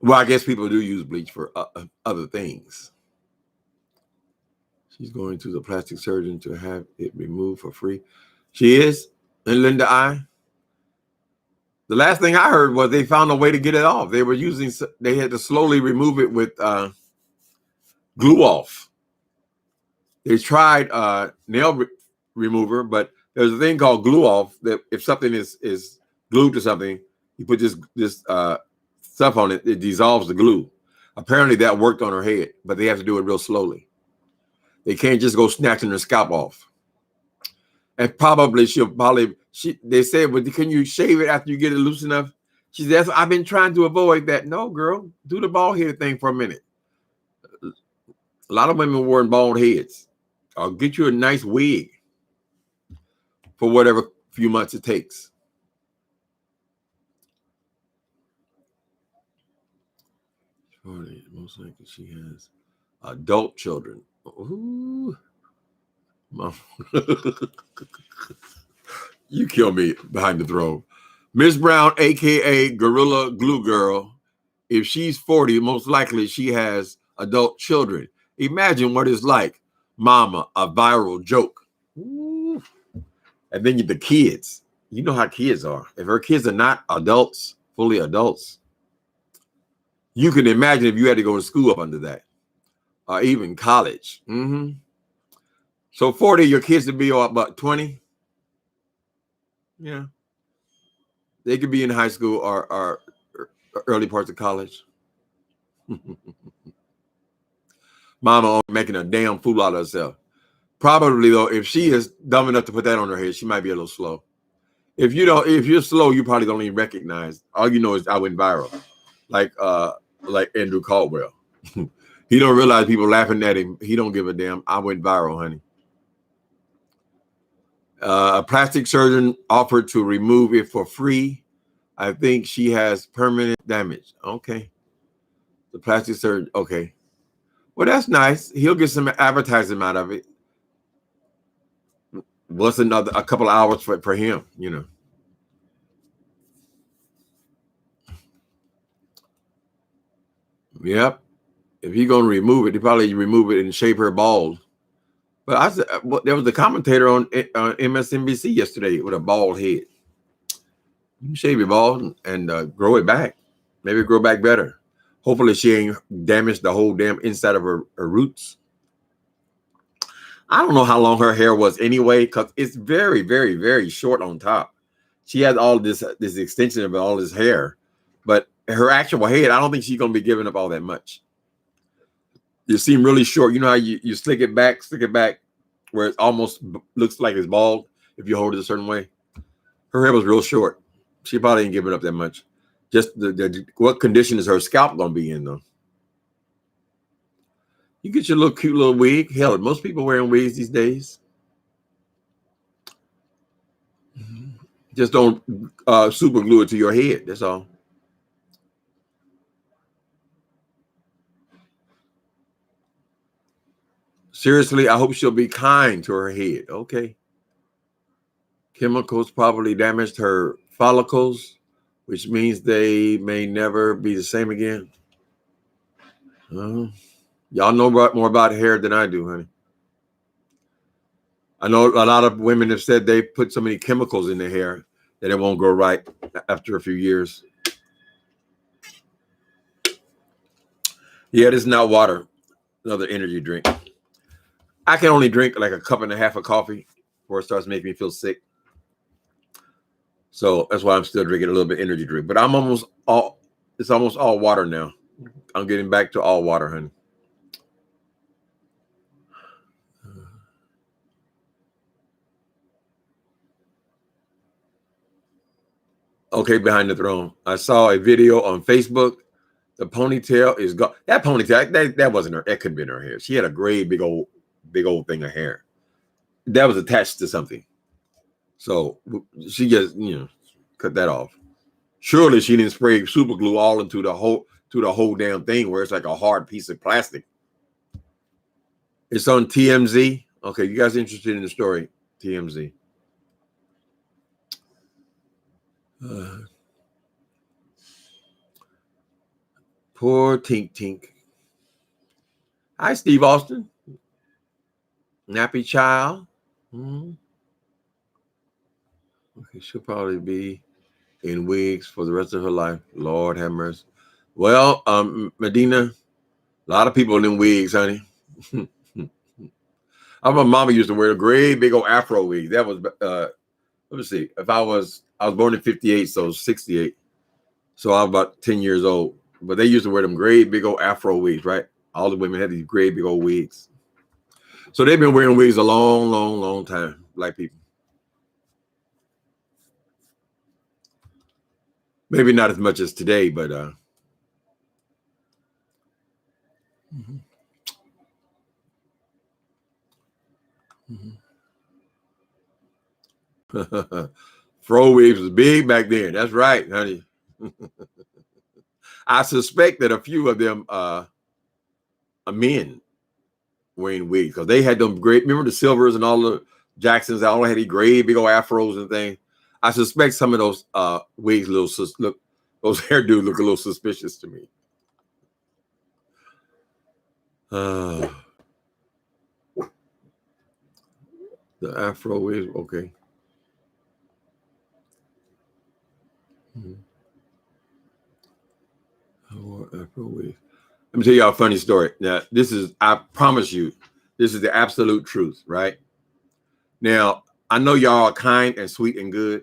Well, I guess people do use bleach for other things. She's going to the plastic surgeon to have it removed for free. She is in Linda I. The last thing I heard was they found a way to get it off. They had to slowly remove it with glue off. They tried nail remover, but there's a thing called glue off that if something is glued to something, you put this stuff on it, it dissolves the glue. Apparently that worked on her head, but they have to do it real slowly. They can't just go snatching her scalp off. And probably they said, well, can you shave it after you get it loose enough? She said, I've been trying to avoid that. No, girl, do the bald head thing for a minute. A lot of women wearing bald heads. I'll get you a nice wig for whatever few months it takes. Most likely she has adult children. Ooh. You kill me behind the throne. Miss Brown, aka Gorilla Glue Girl, if she's 40, most likely she has adult children. Imagine what it's like. Mama, a viral joke. Ooh. And then the kids. You know how kids are. If her kids are not adults, fully adults, you can imagine if you had to go to school up under that. Or even college. Mm-hmm. So 40, your kids would be about 20. Yeah. They could be in high school or early parts of college. Mama making a damn fool out of herself. Probably though, if she is dumb enough to put that on her head, she might be a little slow. If you're slow, you probably don't even recognize. All you know is I went viral, like Andrew Caldwell. He don't realize people laughing at him. He don't give a damn. I went viral, honey. A plastic surgeon offered to remove it for free. I think she has permanent damage. Okay. The plastic surgeon. Okay. Well, that's nice. He'll get some advertising out of it. What's a couple of hours for him, you know. Yep. if you're gonna remove it, they probably remove it and shape her bald. But I said, there was a commentator on MSNBC yesterday with a bald head. You can shave your bald and grow it back. Maybe grow back better. Hopefully she ain't damaged the whole damn inside of her roots. I don't know how long her hair was anyway, because it's very, very, very short on top. She has all this extension of all this hair, but her actual head, I don't think she's gonna be giving up all that much. You seem really short. You know how you slick it back, where it almost looks like it's bald if you hold it a certain way. Her hair was real short. She probably ain't giving up that much. Just what condition is her scalp gonna be in though? You get your little cute little wig. Hell, most people wearing wigs these days. Just don't super glue it to your head. That's all. Seriously, I hope she'll be kind to her head. Okay. Chemicals probably damaged her follicles, which means they may never be the same again. Y'all know more about hair than I do, honey. I know a lot of women have said they put so many chemicals in their hair that it won't grow right after a few years. Yeah, this is not water. Another energy drink. I can only drink like a cup and a half of coffee before it starts making me feel sick. So that's why I'm still drinking a little bit energy drink. But it's almost all water now. I'm getting back to all water, honey. Okay, behind the throne. I saw a video on Facebook. The ponytail is gone. That ponytail, that wasn't her. That couldn't be in her hair. She had a gray, big old thing of hair. That was attached to something. So she just, cut that off. Surely she didn't spray super glue all into the whole damn thing where it's like a hard piece of plastic. It's on TMZ. Okay, you guys interested in the story? TMZ. Poor Tink Tink. Hi, Steve Austin. Nappy child. Okay, she'll probably be in wigs for the rest of her life. Lord have mercy. Well, Medina, a lot of people in wigs, honey. My mama used to wear a gray, big old Afro wig. That was, let me see. I was born in 58, so 68. So I was about 10 years old. But they used to wear them gray, big old Afro wigs, right? All the women had these gray, big old wigs. So they've been wearing wigs a long, long, long time, black people. Maybe not as much as today, but Fro wigs was big back then. That's right, honey. I suspect that a few of them are men wearing wigs because they had them great. Remember the Silvers and all the Jacksons? They all had these gray, big old afros and things. I suspect some of those wigs, those hairdos look a little suspicious to me. The Afro wigs, okay. Afro wigs. Let me tell y'all a funny story. Now, I promise you, this is the absolute truth, right? Now, I know y'all are kind and sweet and good,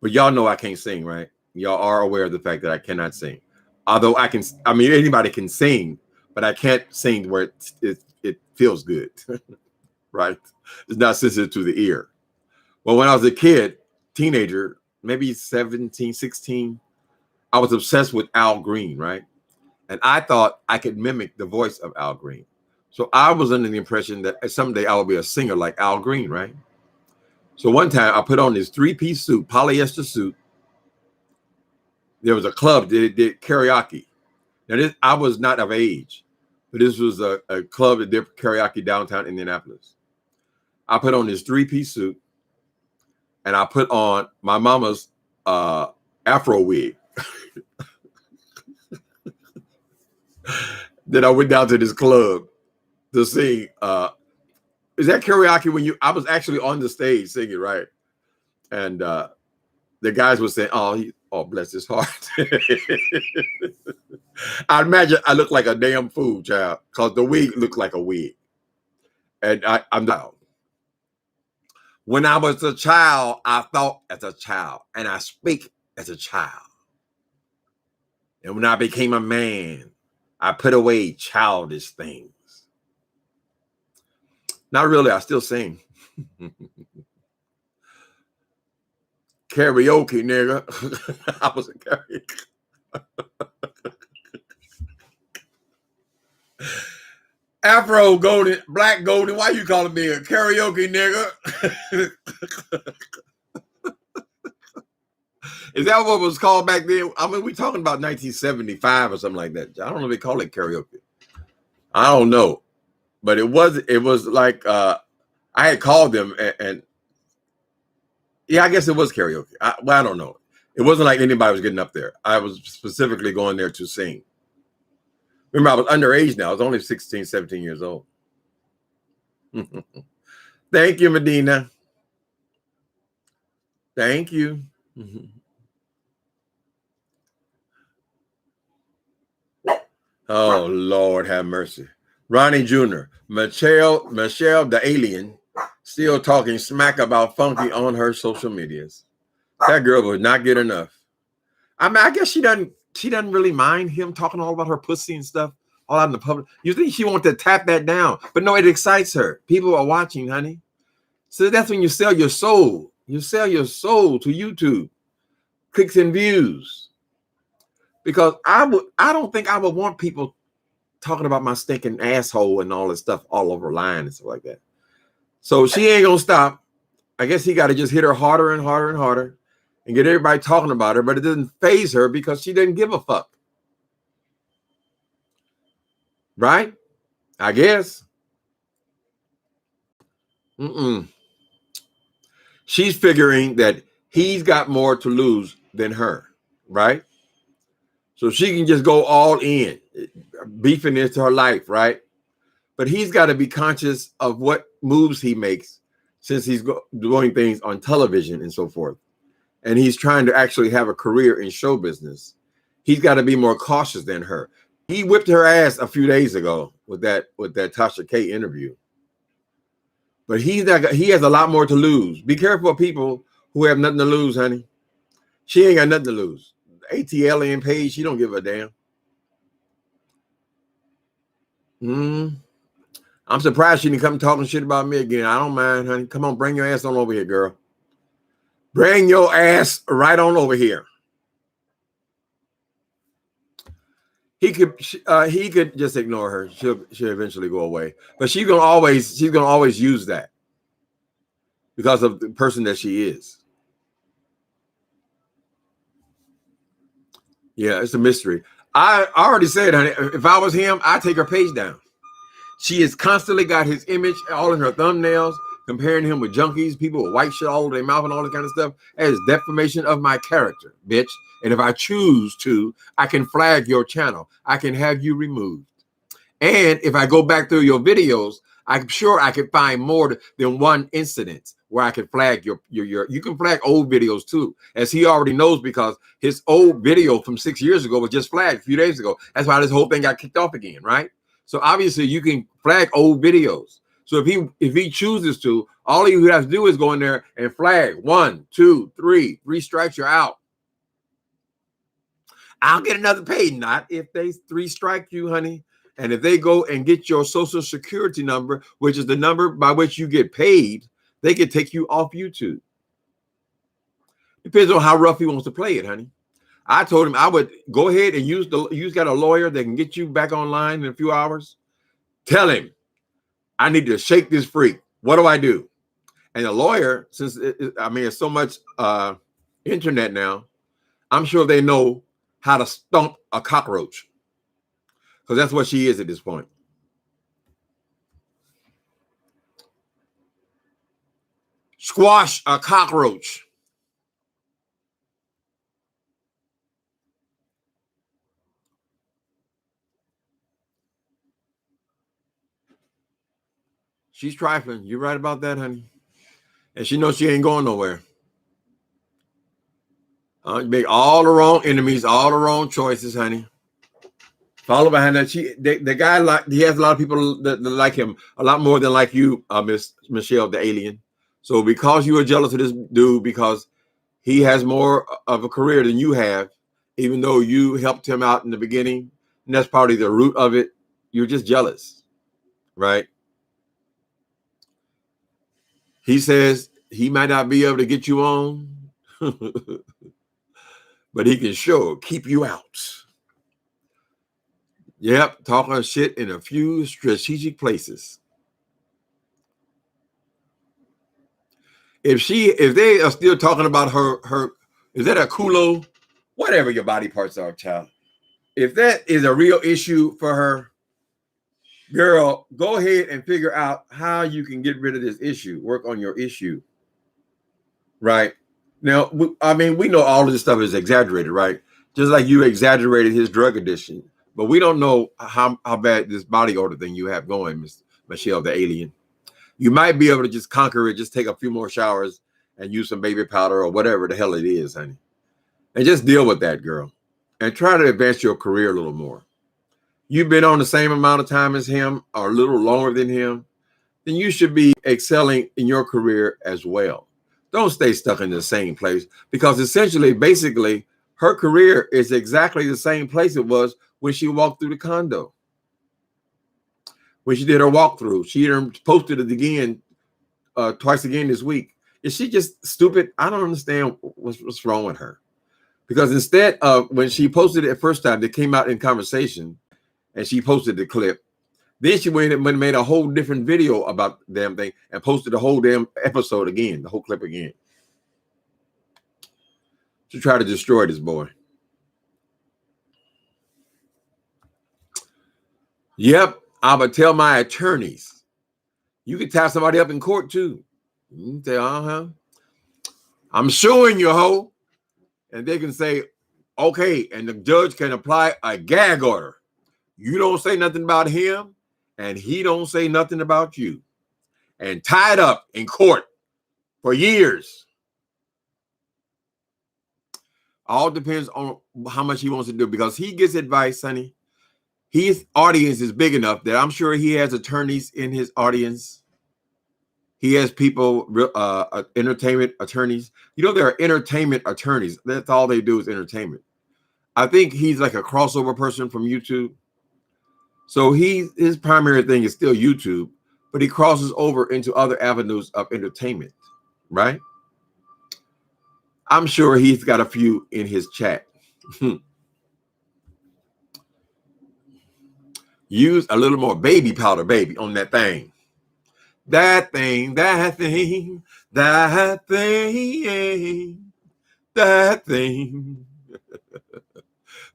but y'all know I can't sing, right? Y'all are aware of the fact that I cannot sing. Although anybody can sing, but I can't sing where it feels good, right? It's not sensitive to the ear. Well, when I was a kid, teenager, maybe 17, 16, I was obsessed with Al Green, right? And I thought I could mimic the voice of Al Green. So I was under the impression that someday I would be a singer like Al Green, right? So one time I put on this 3-piece suit, polyester suit. There was a club that did karaoke. Now I was not of age, but this was a club that did karaoke downtown Indianapolis. I put on this 3-piece suit and I put on my mama's Afro wig. Then I went down to this club to sing. Is that karaoke when I was actually on the stage singing, right? And the guys were saying, oh, bless his heart. I imagine I look like a damn fool, child, because the wig looked like a wig. And I'm not. When I was a child, I thought as a child, and I speak as a child. And when I became a man, I put away childish things. Not really, I still sing. Karaoke, nigga. I was a karaoke. Afro Golden, Black Golden, why you calling me a karaoke, nigga? Is that what was called back then? I mean, we're talking about 1975 or something like that. I don't know if they call it karaoke. I don't know. But it was like I had called them and yeah, I guess it was karaoke. I don't know. It wasn't like anybody was getting up there. I was specifically going there to sing. Remember, I was underage now. I was only 16, 17 years old. Thank you, Medina. Thank you. Oh, Lord have mercy. Ronnie Jr., Michelle the alien, still talking smack about Funky on her social medias. That girl would not get enough. I mean, I guess she doesn't really mind him talking all about her pussy and stuff all out in the public. You think she wants to tap that down, but no, it excites her. People are watching, honey. So that's when you sell your soul. You sell your soul to YouTube, clicks and views. Because I don't think I would want people talking about my stinking asshole and all this stuff all over line and stuff like that. So she ain't gonna stop. I guess he got to just hit her harder and harder and harder and get everybody talking about her, but it doesn't faze her because she didn't give a fuck. Right? I guess. She's figuring that he's got more to lose than her, right? So she can just go all in, beefing into her life, right? But he's got to be conscious of what moves he makes since he's doing things on television and so forth. And he's trying to actually have a career in show business. He's got to be more cautious than her. He whipped her ass a few days ago with that Tasha K interview. But he has a lot more to lose. Be careful of people who have nothing to lose, honey. She ain't got nothing to lose. ATL and Paige, she don't give a damn. I'm surprised she didn't come talking shit about me again. I don't mind, honey. Come on, bring your ass on over here, girl. Bring your ass right on over here. He could just ignore her. She'll eventually go away. But she's gonna always use that because of the person that she is. Yeah, it's a mystery. I already said, honey, if I was him, I'd take her page down. She has constantly got his image all in her thumbnails, comparing him with junkies, people with white shit all over their mouth and all this kind of stuff. That is defamation of my character, bitch. And if I choose to, I can flag your channel. I can have you removed. And if I go back through your videos, I'm sure I can find more than one incident where I can flag your you can flag old videos too, as he already knows, because his old video from 6 years ago was just flagged a few days ago. That's why this whole thing got kicked off again, right? So obviously you can flag old videos. So if he chooses to, all he has to do is go in there and flag 1, 2, 3 strikes, you're out. I'll get another pay. Not if they 3 strike you, honey. And if they go and get your social security number, which is the number by which you get paid, they can take you off YouTube. Depends on how rough he wants to play it, honey. I told him I would go ahead and use got a lawyer that can get you back online in a few hours. Tell him, I need to shake this freak. What do I do? And the lawyer, since it's so much internet now, I'm sure they know how to stomp a cockroach. Because that's what she is at this point. Squash a cockroach. She's trifling. You're right about that, honey. And she knows she ain't going nowhere. Make all the wrong enemies, all the wrong choices, honey. Follow behind that. The guy, he has a lot of people that like him a lot more than like you, Miss Michelle the alien. So because you are jealous of this dude, because he has more of a career than you have, even though you helped him out in the beginning, and that's probably the root of it, you're just jealous, right? He says he might not be able to get you on, but he can sure keep you out. Yep, talking shit in a few strategic places. If they are still talking about her, is that a culo? Whatever your body parts are, child. If that is a real issue for her, girl, go ahead and figure out how you can get rid of this issue. Work on your issue. Right? Now, we know all of this stuff is exaggerated, right? Just like you exaggerated his drug addiction. But we don't know how bad this body odor thing you have going, Miss Michelle the alien. You might be able to just conquer it, just take a few more showers and use some baby powder or whatever the hell it is, honey. And just deal with that, girl. And try to advance your career a little more. You've been on the same amount of time as him or a little longer than him, then you should be excelling in your career as well. Don't stay stuck in the same place, because essentially, basically, her career is exactly the same place it was when she walked through the condo. When she did her walkthrough, she posted it again, twice again this week. Is she just stupid? I don't understand what's wrong with her. Because instead of when she posted it the first time, they came out in conversation, and she posted the clip. Then she went and made a whole different video about the damn thing and posted the whole damn episode again, the whole clip again, to try to destroy this boy. Yep, I would tell my attorneys. You could tie somebody up in court too. You can say, I'm suing you, ho. And they can say, okay, and the judge can apply a gag order. You don't say nothing about him, and he don't say nothing about you. And tied up in court for years. All depends on how much he wants to do, because he gets advice, honey. His audience is big enough that I'm sure he has attorneys in his audience. He has people, entertainment attorneys. You know, there are entertainment attorneys. That's all they do is entertainment. I think he's like a crossover person from YouTube. So his primary thing is still YouTube, but he crosses over into other avenues of entertainment, right? I'm sure he's got a few in his chat. Use a little more baby powder, baby, on that thing. That thing, that thing, that thing, that thing.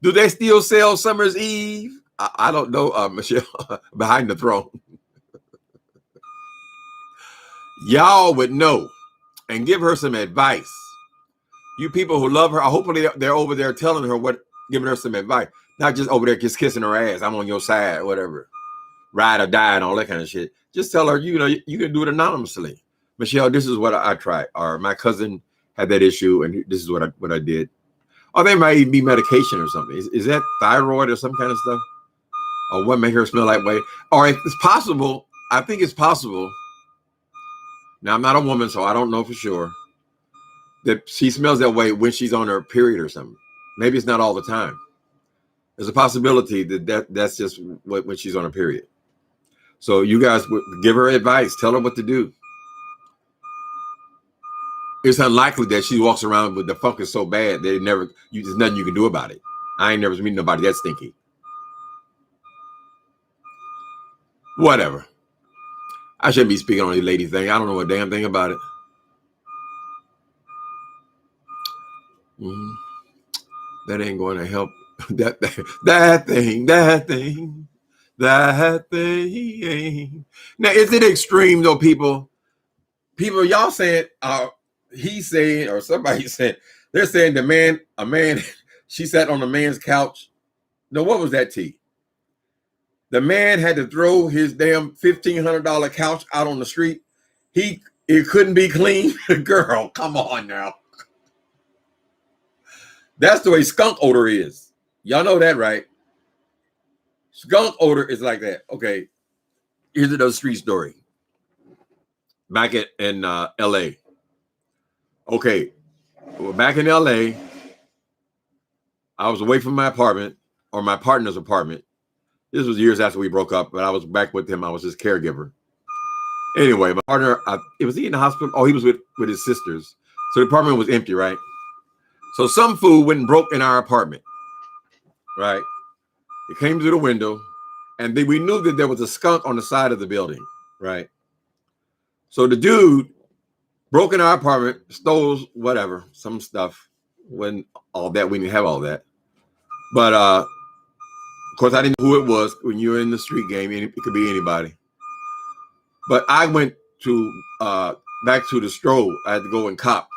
Do they still sell Summer's Eve? I don't know, Michelle, behind the throne. Y'all would know and give her some advice. You people who love her, hopefully they're over there telling her giving her some advice. Not just over there just kissing her ass. I'm on your side, whatever. Ride or die and all that kind of shit. Just tell her, you can do it anonymously. Michelle, this is what I tried. Or my cousin had that issue, and this is what I did. Or there might even be medication or something. Is that thyroid or some kind of stuff? Or what make her smell that way? Or if it's possible, I think it's possible. Now, I'm not a woman, so I don't know for sure that she smells that way when she's on her period or something. Maybe it's not all the time. There's a possibility that's just when she's on her period. So you guys would give her advice. Tell her what to do. It's unlikely that she walks around with the funk is so bad that there's nothing you can do about it. I ain't never meet nobody that stinky. Whatever. I shouldn't be speaking on the lady thing. I don't know a damn thing about it. That ain't going to help. That thing. Now, is it extreme though, people? People, y'all saying, he's saying, or somebody said, they're saying a man, she sat on a man's couch. No, what was that, T? The man had to throw his damn $1,500 couch out on the street. It couldn't be clean. Girl, come on now. That's the way skunk odor is. Y'all know that, right? Skunk odor is like that. Okay, here's another street story. Back in L.A. Okay, back in L.A., I was away from my apartment, or my partner's apartment. This was years after we broke up, but I was back with him. I was his caregiver. Anyway, my partner, was he in the hospital? Oh, he was with his sisters. So the apartment was empty, right? So some fool went and broke in our apartment, right? It came through the window, and we knew that there was a skunk on the side of the building, right? So the dude broke in our apartment, stole whatever, some stuff. When all that, we didn't have all that. But of course, I didn't know who it was. When you're in the street game, it could be anybody. But I went to back to the stroll. I had to go and cop.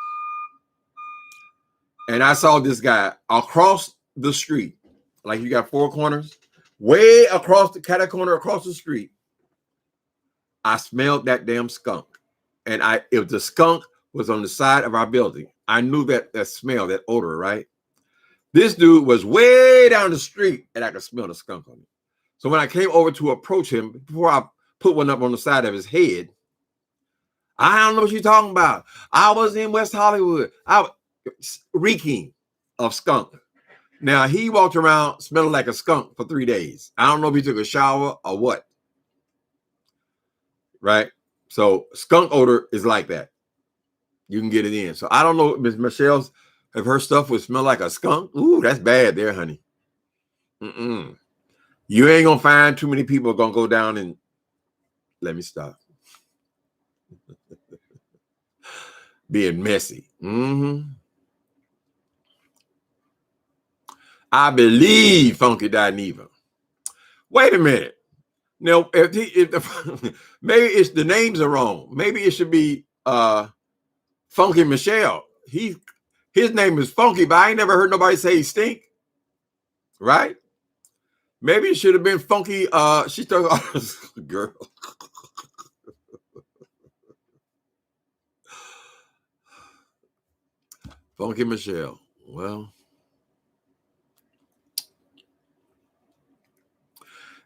And I saw this guy across the street. Like you got four corners. Way across the cat corner, across the street. I smelled that damn skunk. And if the skunk was on the side of our building, I knew that smell, that odor, right? This dude was way down the street, and I could smell the skunk on him. So when I came over to approach him, before I put one up on the side of his head, I don't know what you're talking about. I was in West Hollywood. I was reeking of skunk. Now, he walked around smelling like a skunk for 3 days. I don't know if he took a shower or what. Right? So skunk odor is like that. You can get it in. So I don't know, Miss Michelle's, if her stuff would smell like a skunk. Ooh, that's bad there, honey. You ain't gonna find too many people gonna go down and let me stop. Being messy. I believe Funky Dineva. Wait a minute. Now, maybe it's the names are wrong. Maybe it should be Funky Michelle. His name is Funky, but I ain't never heard nobody say he stink. Right? Maybe it should have been Funky. She started girl. Funky Michelle. Well,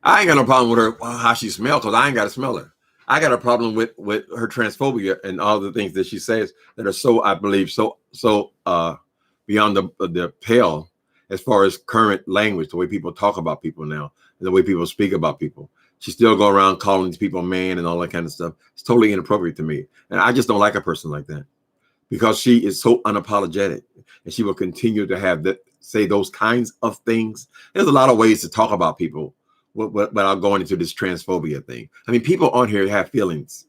I ain't got no problem with her how she smells, because I ain't got to smell her. I got a problem with her transphobia and all the things that she says that are so, I believe, so beyond the pale as far as current language, the way people talk about people now, and the way people speak about people. She still go around calling these people man and all that kind of stuff. It's totally inappropriate to me. And I just don't like a person like that, because she is so unapologetic, and she will continue to have say those kinds of things. There's a lot of ways to talk about people without going into this transphobia thing. I mean, people on here have feelings,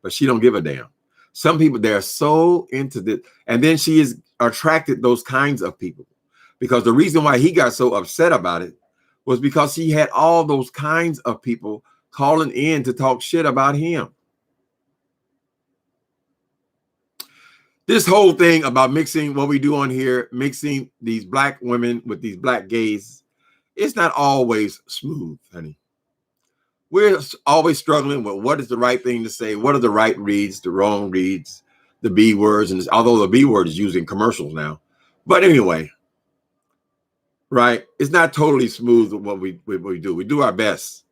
but she don't give a damn. Some people, they're so into this, and then she is attracted those kinds of people, because the reason why he got so upset about it was because he had all those kinds of people calling in to talk shit about him. This whole thing about mixing what we do on here, mixing these black women with these black gays, it's not always smooth, honey. We're always struggling with what is the right thing to say, what are the right reads, the wrong reads, the B words, and although the B word is used in commercials now. But anyway, right? It's not totally smooth what we do. We do our best.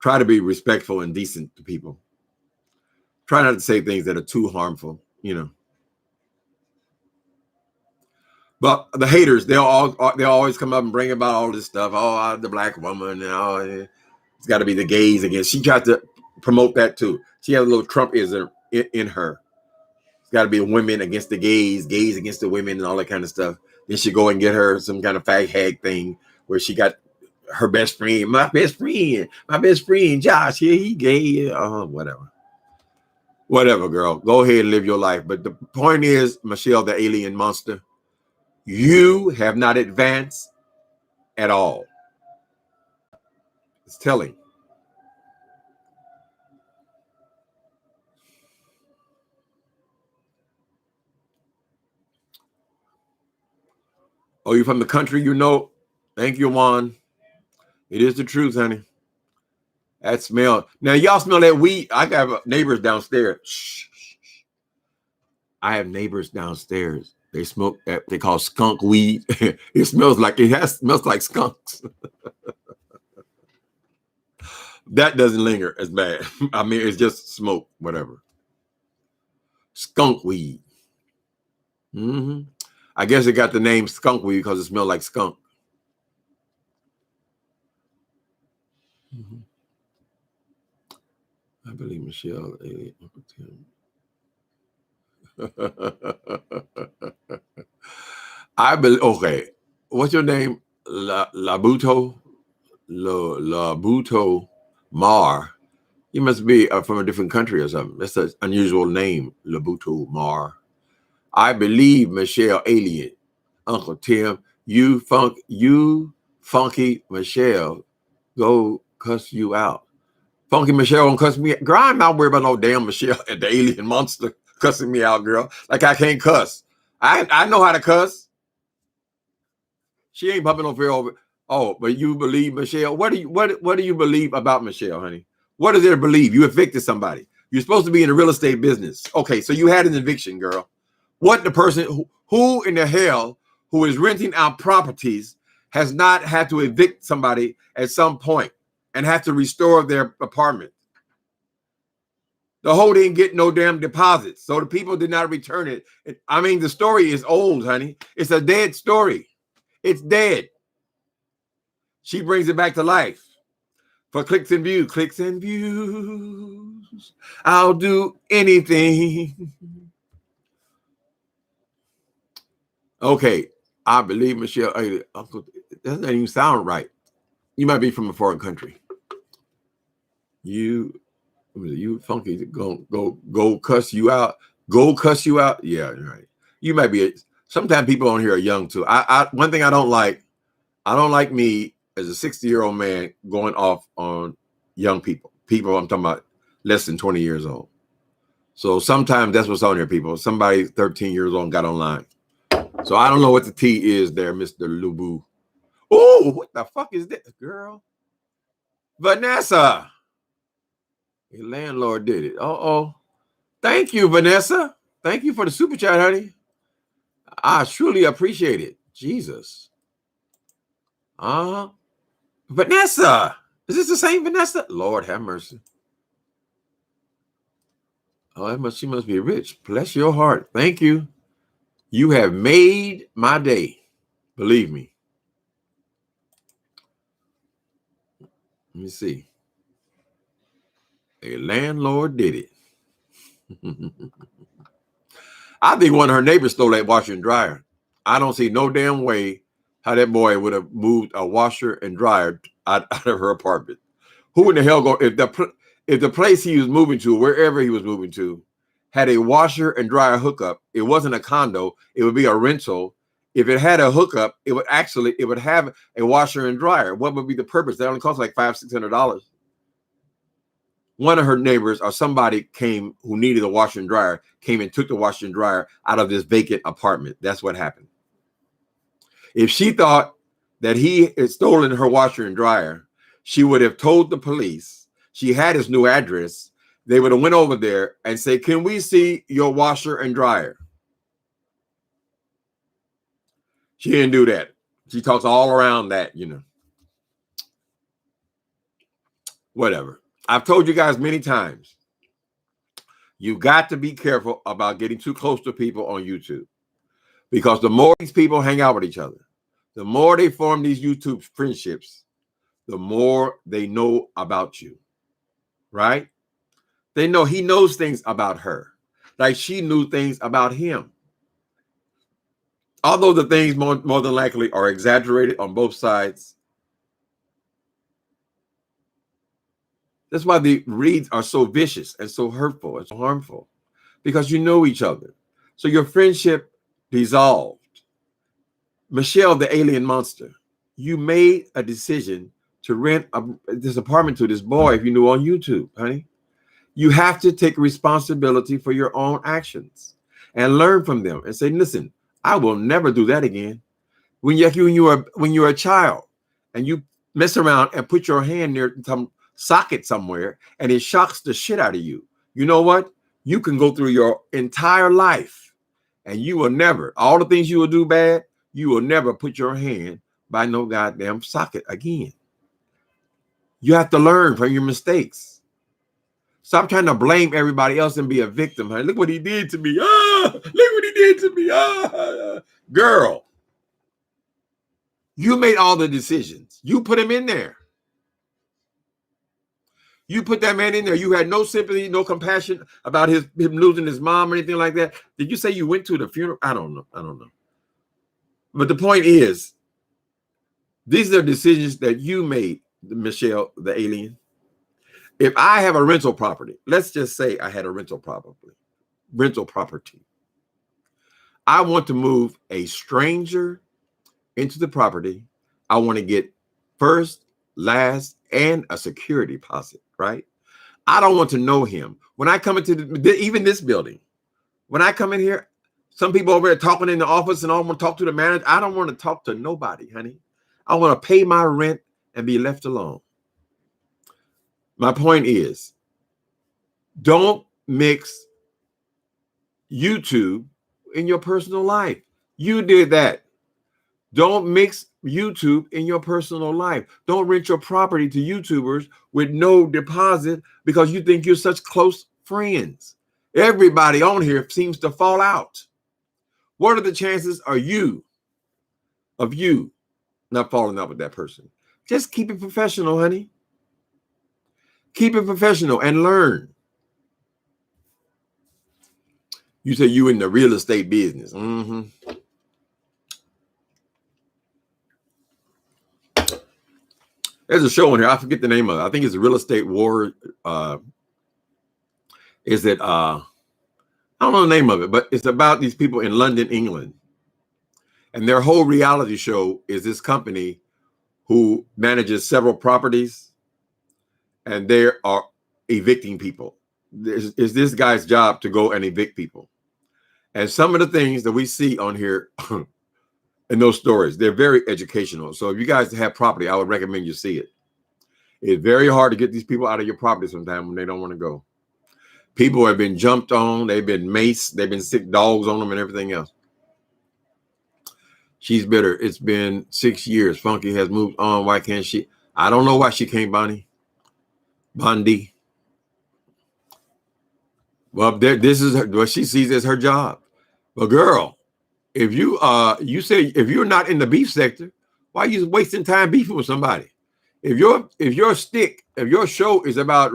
Try to be respectful and decent to people. Try not to say things that are too harmful, But the haters, they'll always come up and bring about all this stuff. Oh, the black woman, and it's got to be the gays again. She tried to promote that too. She has a little Trumpism in her. It's got to be women against the gays against the women, and all that kind of stuff. Then she go and get her some kind of fag hag thing where she got her best friend, my best friend, Josh. Here he gay, whatever, girl. Go ahead and live your life. But the point is, Michelle, the alien monster, you have not advanced at all. It's telling. Oh, you from the country, Thank you, Juan. It is the truth, honey. That smell. Now y'all smell that weed. I got neighbors downstairs. Shh. I have neighbors downstairs. They smoke that they call skunk weed. It smells like smells like skunks. That doesn't linger as bad. I mean, it's just smoke, whatever. Skunk weed. I guess it got the name skunk weed because it smelled like skunk. I believe Michelle. I believe. Okay, what's your name? Labuto Mar. You must be from a different country or something. That's an unusual name, Labuto Mar. I believe Michelle Alien. Uncle Tim, you funky Michelle, go cuss you out. Funky Michelle won't cuss me out. Girl, I'm not worried about no damn Michelle and the alien monster cussing me out, girl. Like I can't cuss. I know how to cuss. She ain't bumping no fear over. Oh, but you believe Michelle? What do you believe about Michelle, honey? What is there to believe? You evicted somebody. You're supposed to be in the real estate business. Okay, so you had an eviction, girl. What the person who in the hell who is renting out properties has not had to evict somebody at some point and have to restore their apartment? The whole didn't get no damn deposits, so the people did not return it. I mean, the story is old, honey. It's a dead story. It's dead. She brings it back to life for clicks and views. Clicks and views. I'll do anything. Okay, I believe Michelle. Uncle, that doesn't even sound right. You might be from a foreign country. You funky. Go cuss you out. Go cuss you out. Yeah, right. You might be. Sometimes people on here are young too. One thing I don't like me as a 60-year-old man going off on young people. People I'm talking about less than 20 years old. So sometimes that's what's on here, people. Somebody 13 years old got online. So I don't know what the T is there, Mr. Lubu. Oh, what the fuck is this, girl? Vanessa. The landlord did it. Uh-oh. Thank you, Vanessa. Thank you for the super chat, honey. I truly appreciate it. Jesus. Vanessa. Is this the same Vanessa? Lord have mercy. Oh, she must be rich. Bless your heart. Thank you. You have made my day. Believe me. Let me see. A landlord did it. I think one of her neighbors stole that washer and dryer. I don't see no damn way how that boy would have moved a washer and dryer out of her apartment. Who in the hell go if the place he was moving to, wherever he was moving to, had a washer and dryer hookup? It wasn't a condo. It would be a rental. If it had a hookup, it would have a washer and dryer. What would be the purpose? That only cost like $500-600. One of her neighbors or somebody came who needed a washer and dryer, came and took the washer and dryer out of this vacant apartment. That's what happened. If she thought that he had stolen her washer and dryer, she would have told the police. She had his new address. They would have went over there and say, "Can we see your washer and dryer?" She didn't do that. She talks all around that, Whatever. I've told you guys many times, you got to be careful about getting too close to people on YouTube, because the more these people hang out with each other, the more they form these YouTube friendships, the more they know about you, right? They know he knows things about her, like she knew things about him. Although the things more than likely are exaggerated on both sides. That's why the reads are so vicious and so hurtful and so harmful, because you know each other. So your friendship dissolved. Michelle, the alien monster, you made a decision to rent this apartment to this boy, if you knew, on YouTube, honey. You have to take responsibility for your own actions and learn from them and say, listen, I will never do that again. When you're a child and you mess around and put your hand near socket somewhere and it shocks the shit out of you. You know what? You can go through your entire life and you will never, all the things you will do bad, you will never put your hand by no goddamn socket again. You have to learn from your mistakes. Stop trying to blame everybody else and be a victim. Honey. Look what he did to me. Ah, look what he did to me. Ah, girl, you made all the decisions. You put him in there. You put that man in there. You had no sympathy, no compassion about him losing his mom or anything like that. Did you say you went to the funeral? I don't know. I don't know. But the point is, these are decisions that you made, Michelle, the alien. If I have a rental property, let's just say I had a rental property. I want to move a stranger into the property. I want to get first, last, and a security deposit, right? I don't want to know him. When I come into even this building, when I come in here, some people over there talking in the office and I want to talk to the manager. I don't want to talk to nobody, honey. I want to pay my rent and be left alone. My point is, don't mix YouTube in your personal life. You did that. Don't mix YouTube in your personal life. Don't rent your property to YouTubers with no deposit because you think you're such close friends. Everybody on here seems to fall out. What are the chances of you not falling out with that person? Just keep it professional, honey. Keep it professional and learn. You say you in the real estate business. There's a show on here. I forget the name of it. I think it's Real Estate War. Is it? I don't know the name of it, but it's about these people in London, England. And their whole reality show is this company who manages several properties and they are evicting people. It's this guy's job to go and evict people. And some of the things that we see on here in those stories, they're very educational. So if you guys have property, I would recommend you see it. It's very hard to get these people out of your property sometimes when they don't want to go. People have been jumped on, they've been maced, they've been sick dogs on them and everything else. She's bitter. It's been 6 years. Funky has moved on. Why can't she? I don't know why she can't, Bondi. Well, this is what she sees as her job. But girl, if you say if you're not in the beef sector, why are you wasting time beefing with somebody? If your show is about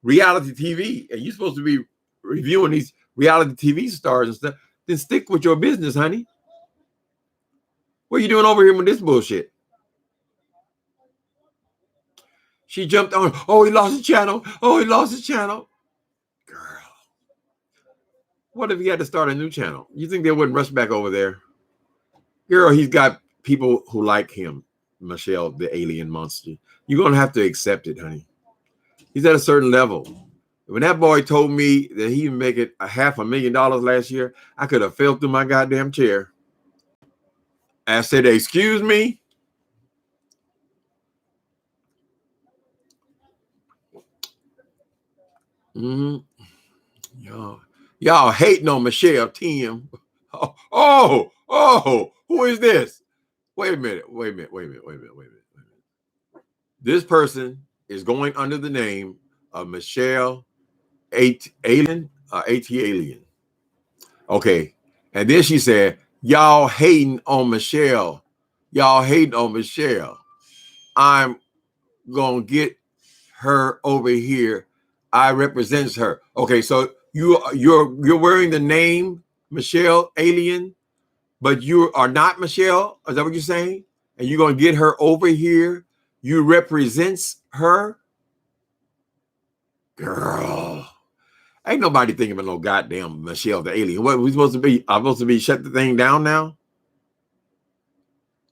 reality TV and you're supposed to be reviewing these reality TV stars and stuff, then stick with your business, honey. What are you doing over here with this bullshit? She jumped on. Oh, he lost his channel. Oh, he lost his channel. Girl, what if he had to start a new channel? You think they wouldn't rush back over there? Girl, he's got people who like him. Michelle, the alien monster. You're going to have to accept it, honey. He's at a certain level. When that boy told me that he would make it $500,000 last year, I could have fell through my goddamn chair. I said, excuse me? Y'all hating on Michelle Tim. Oh, who is this? Wait a minute. This person is going under the name of Michelle Alien. Okay. And then she said, y'all hating on Michelle. I'm gonna get her over here. I represents her. Okay, so you're wearing the name Michelle Alien, but you are not Michelle. Is that what you're saying? And you're gonna get her over here. You represents her, girl. Ain't nobody thinking about no goddamn Michelle the alien. What are we supposed to be? I'm supposed to be shut the thing down now?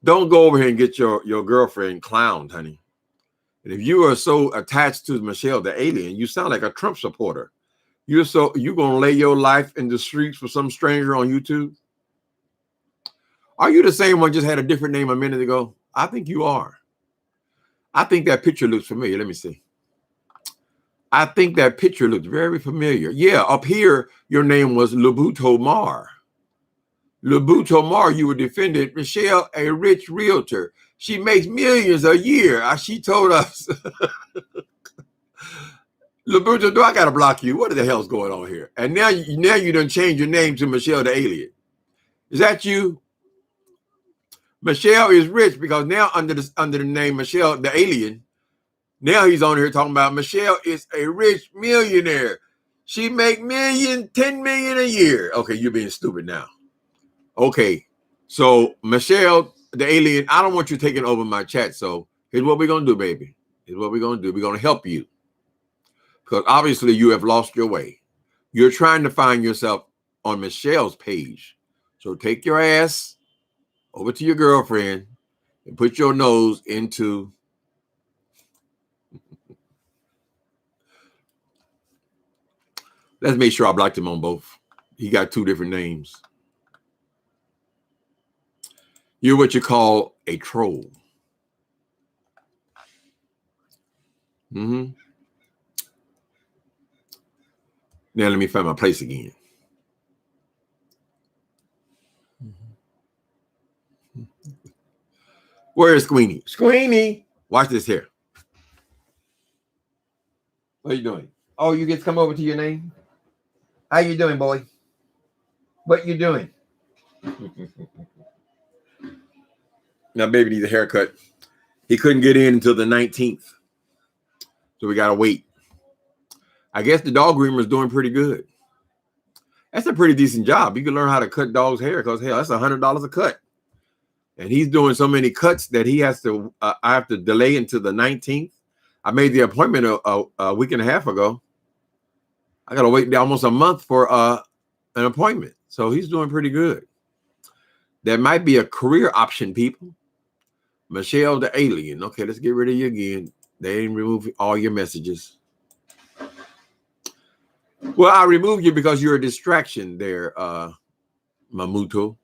Don't go over here and get your girlfriend clowned, honey. And if you are so attached to Michelle the alien, you sound like a Trump supporter. You're gonna lay your life in the streets for some stranger on YouTube? Are you the same one just had a different name a minute ago? I think you are. I think that picture looks familiar. Let me see. I think that picture looks very familiar. Yeah, up here, your name was Labuto Mar. Labuto Mar, you were defended. Michelle, a rich realtor. She makes millions a year. She told us. Labuto, do I got to block you? What the hell's going on here? And now you done changed your name to Michelle the Alien. Is that you? Michelle is rich because now under the name Michelle the Alien, now he's on here talking about Michelle is a rich millionaire. She make 10 million a year. Okay, you're being stupid now. Okay, so Michelle the Alien, I don't want you taking over my chat. So here's what we're gonna do, baby. Here's what we're gonna do. We're gonna help you because obviously you have lost your way. You're trying to find yourself on Michelle's page. So take your ass over to your girlfriend and put your nose into. Let's make sure I blocked him on both. He got two different names. You're what you call a troll. Mm-hmm. Now let me find my place again. Where is Squeenie? Squeenie, watch this here. What are you doing? Oh, you get to come over to your name? How you doing, boy? What you doing? Now, baby needs a haircut. He couldn't get in until the 19th. So we got to wait. I guess the dog groomer is doing pretty good. That's a pretty decent job. You can learn how to cut dogs' hair because, hell, that's $100 a cut. And he's doing so many cuts that he has to, I have to delay until the 19th. I made the appointment a week and a half ago. I got to wait almost a month for an appointment. So he's doing pretty good. There might be a career option, people. Michelle the Alien. Okay, let's get rid of you again. They didn't remove all your messages. Well, I removed you because you're a distraction there, Mamuto.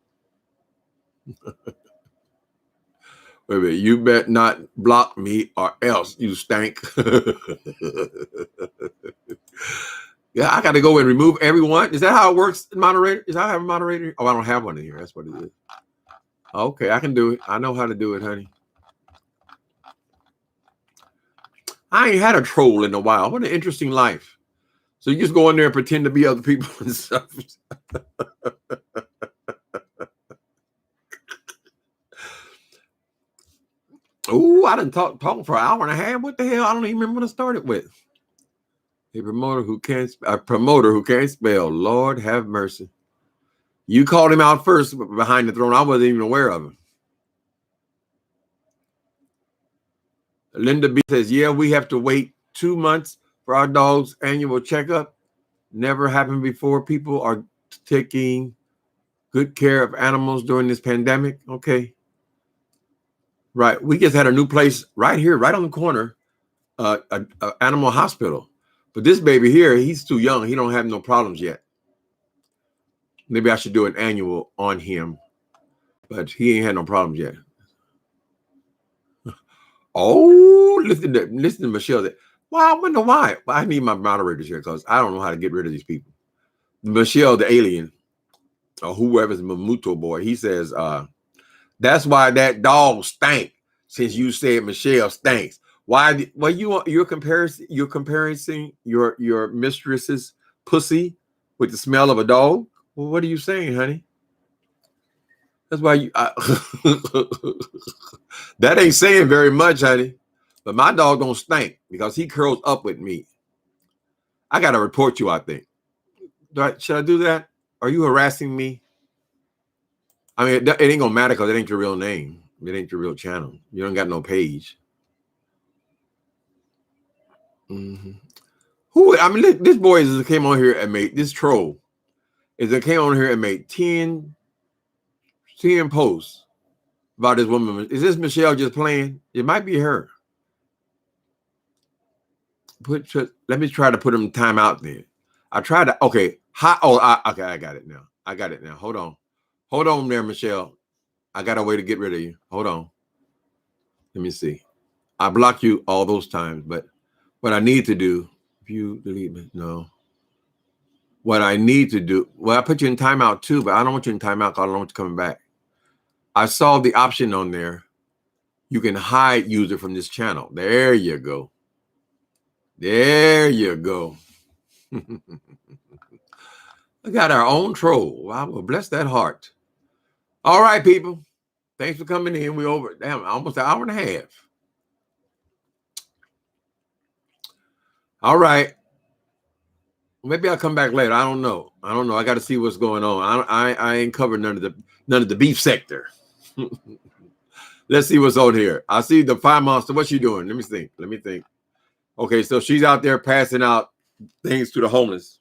Wait a minute, you better not block me or else you stank. Yeah, I got to go and remove everyone. Is that how it works, moderator? Is that how I have a moderator? Oh, I don't have one in here. That's what it is. Okay, I can do it. I know how to do it, honey. I ain't had a troll in a while. What an interesting life. So you just go in there and pretend to be other people and stuff. Oh, I didn't talk for an hour and a half. What the hell? I don't even remember what I started with. A promoter who can't spell. Lord have mercy. You called him out first behind the throne. I wasn't even aware of him. Linda B says, yeah, we have to wait 2 months for our dog's annual checkup. Never happened before. People are taking good care of animals during this pandemic. Okay. Right. We just had a new place right here, right on the corner, an animal hospital. But this baby here, he's too young. He don't have no problems yet. Maybe I should do an annual on him, but he ain't had no problems yet. Oh, listen to Michelle. Well, I wonder why. Well, I need my moderators here because I don't know how to get rid of these people. Michelle the Alien, or whoever's Mamuto boy, he says, that's why that dog stank. Since you said Michelle stinks, why? Well, you're comparing your mistress's pussy with the smell of a dog. Well, what are you saying, honey? That's why you. That ain't saying very much, honey. But my dog don't stink because he curls up with me. I got to report you, I think. Should I do that? Are you harassing me? I mean, it ain't gonna matter because it ain't your real name. It ain't your real channel. You don't got no page. Mm-hmm. Who? I mean, this boy came on here and made this troll. Came on here and made 10 posts about this woman. Is this Michelle just playing? It might be her. Let me try to put him time out there. I tried to. Okay. Okay. I got it now. Hold on there, Michelle. I got a way to get rid of you. Hold on. Let me see. I blocked you all those times, but what I need to do, if you delete me, no. What I need to do, well, I put you in timeout too, but I don't want you in timeout because I don't want you coming back. I saw the option on there. You can hide user from this channel. There you go. There you go. We got our own troll. Wow, well, bless that heart. All right, people. Thanks for coming in. We're over, damn, almost an hour and a half. All right. Maybe I'll come back later. I don't know. I got to see what's going on. I ain't covered none of the beef sector. Let's see what's on here. I see the Fire Monster. What's she doing? Let me think. Okay, so she's out there passing out things to the homeless.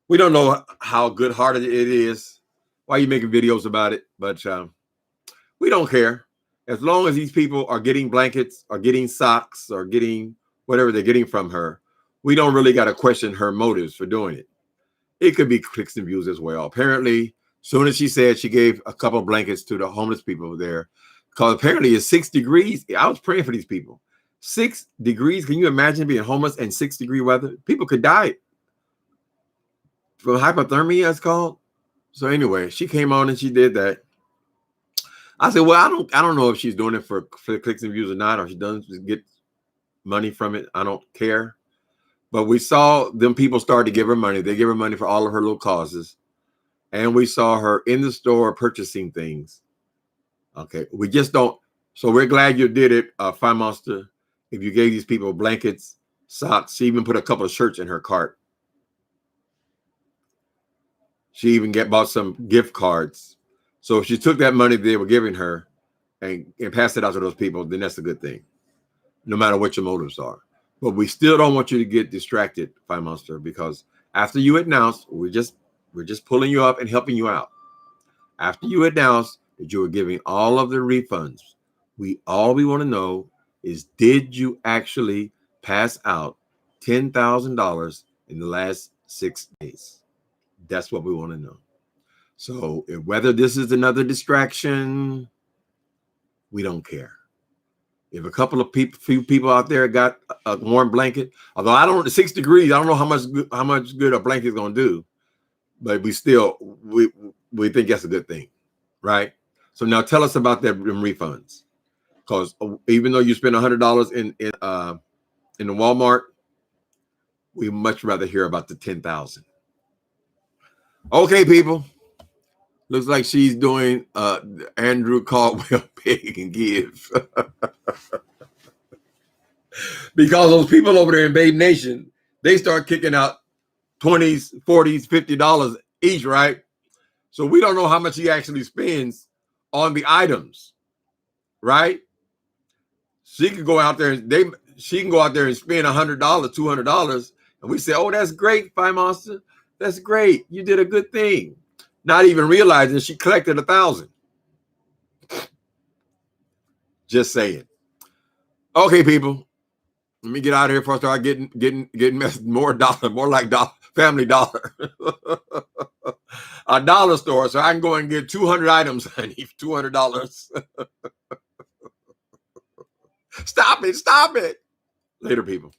We don't know how good-hearted it is. Why are you making videos about it? But we don't care. As long as these people are getting blankets or getting socks or getting whatever they're getting from her, we don't really got to question her motives for doing it. It could be clicks and views as well. Apparently, soon as she said she gave a couple of blankets to the homeless people there, because apparently it's 6 degrees. I was praying for these people. 6 degrees. Can you imagine being homeless in 6-degree weather? People could die from hypothermia, it's called. So anyway, she came on and she did that. I said, well, I don't know if she's doing it for clicks and views or not, or she doesn't get money from it. I don't care. But we saw them people start to give her money. They give her money for all of her little causes. And we saw her in the store purchasing things. Okay, we just don't. So we're glad you did it, Fire Monster. If you gave these people blankets, socks, she even put a couple of shirts in her cart. She even bought some gift cards. So if she took that money they were giving her and passed it out to those people, then that's a good thing, no matter what your motives are. But we still don't want you to get distracted, Fire Monster, because after you announce, we're just pulling you up and helping you out. After you announce that you were giving all of the refunds, all we want to know is, did you actually pass out $10,000 in the last 6 days? That's what we want to know. So whether this is another distraction, we don't care. If a couple of few people out there got a warm blanket, although I don't, 6 degrees, I don't know how much good a blanket is going to do, but we think that's a good thing, right? So now tell us about them refunds, because even though you spend $100 in the Walmart, we much rather hear about the 10,000. Okay, people. Looks like she's doing Andrew Caldwell Pay and Give. Because those people over there in Babe Nation, they start kicking out $20s, $40s, $50 each, right? So we don't know how much he actually spends on the items, right? She can go out there and spend $100, $200, and we say, "Oh, that's great, Fire Monster. That's great. You did a good thing." Not even realizing she collected 1,000. Just saying. Okay, people. Let me get out of here before I start getting messed more like Family Dollar. A dollar store, so I can go and get 200 items, honey, $200. Stop it. Later, people.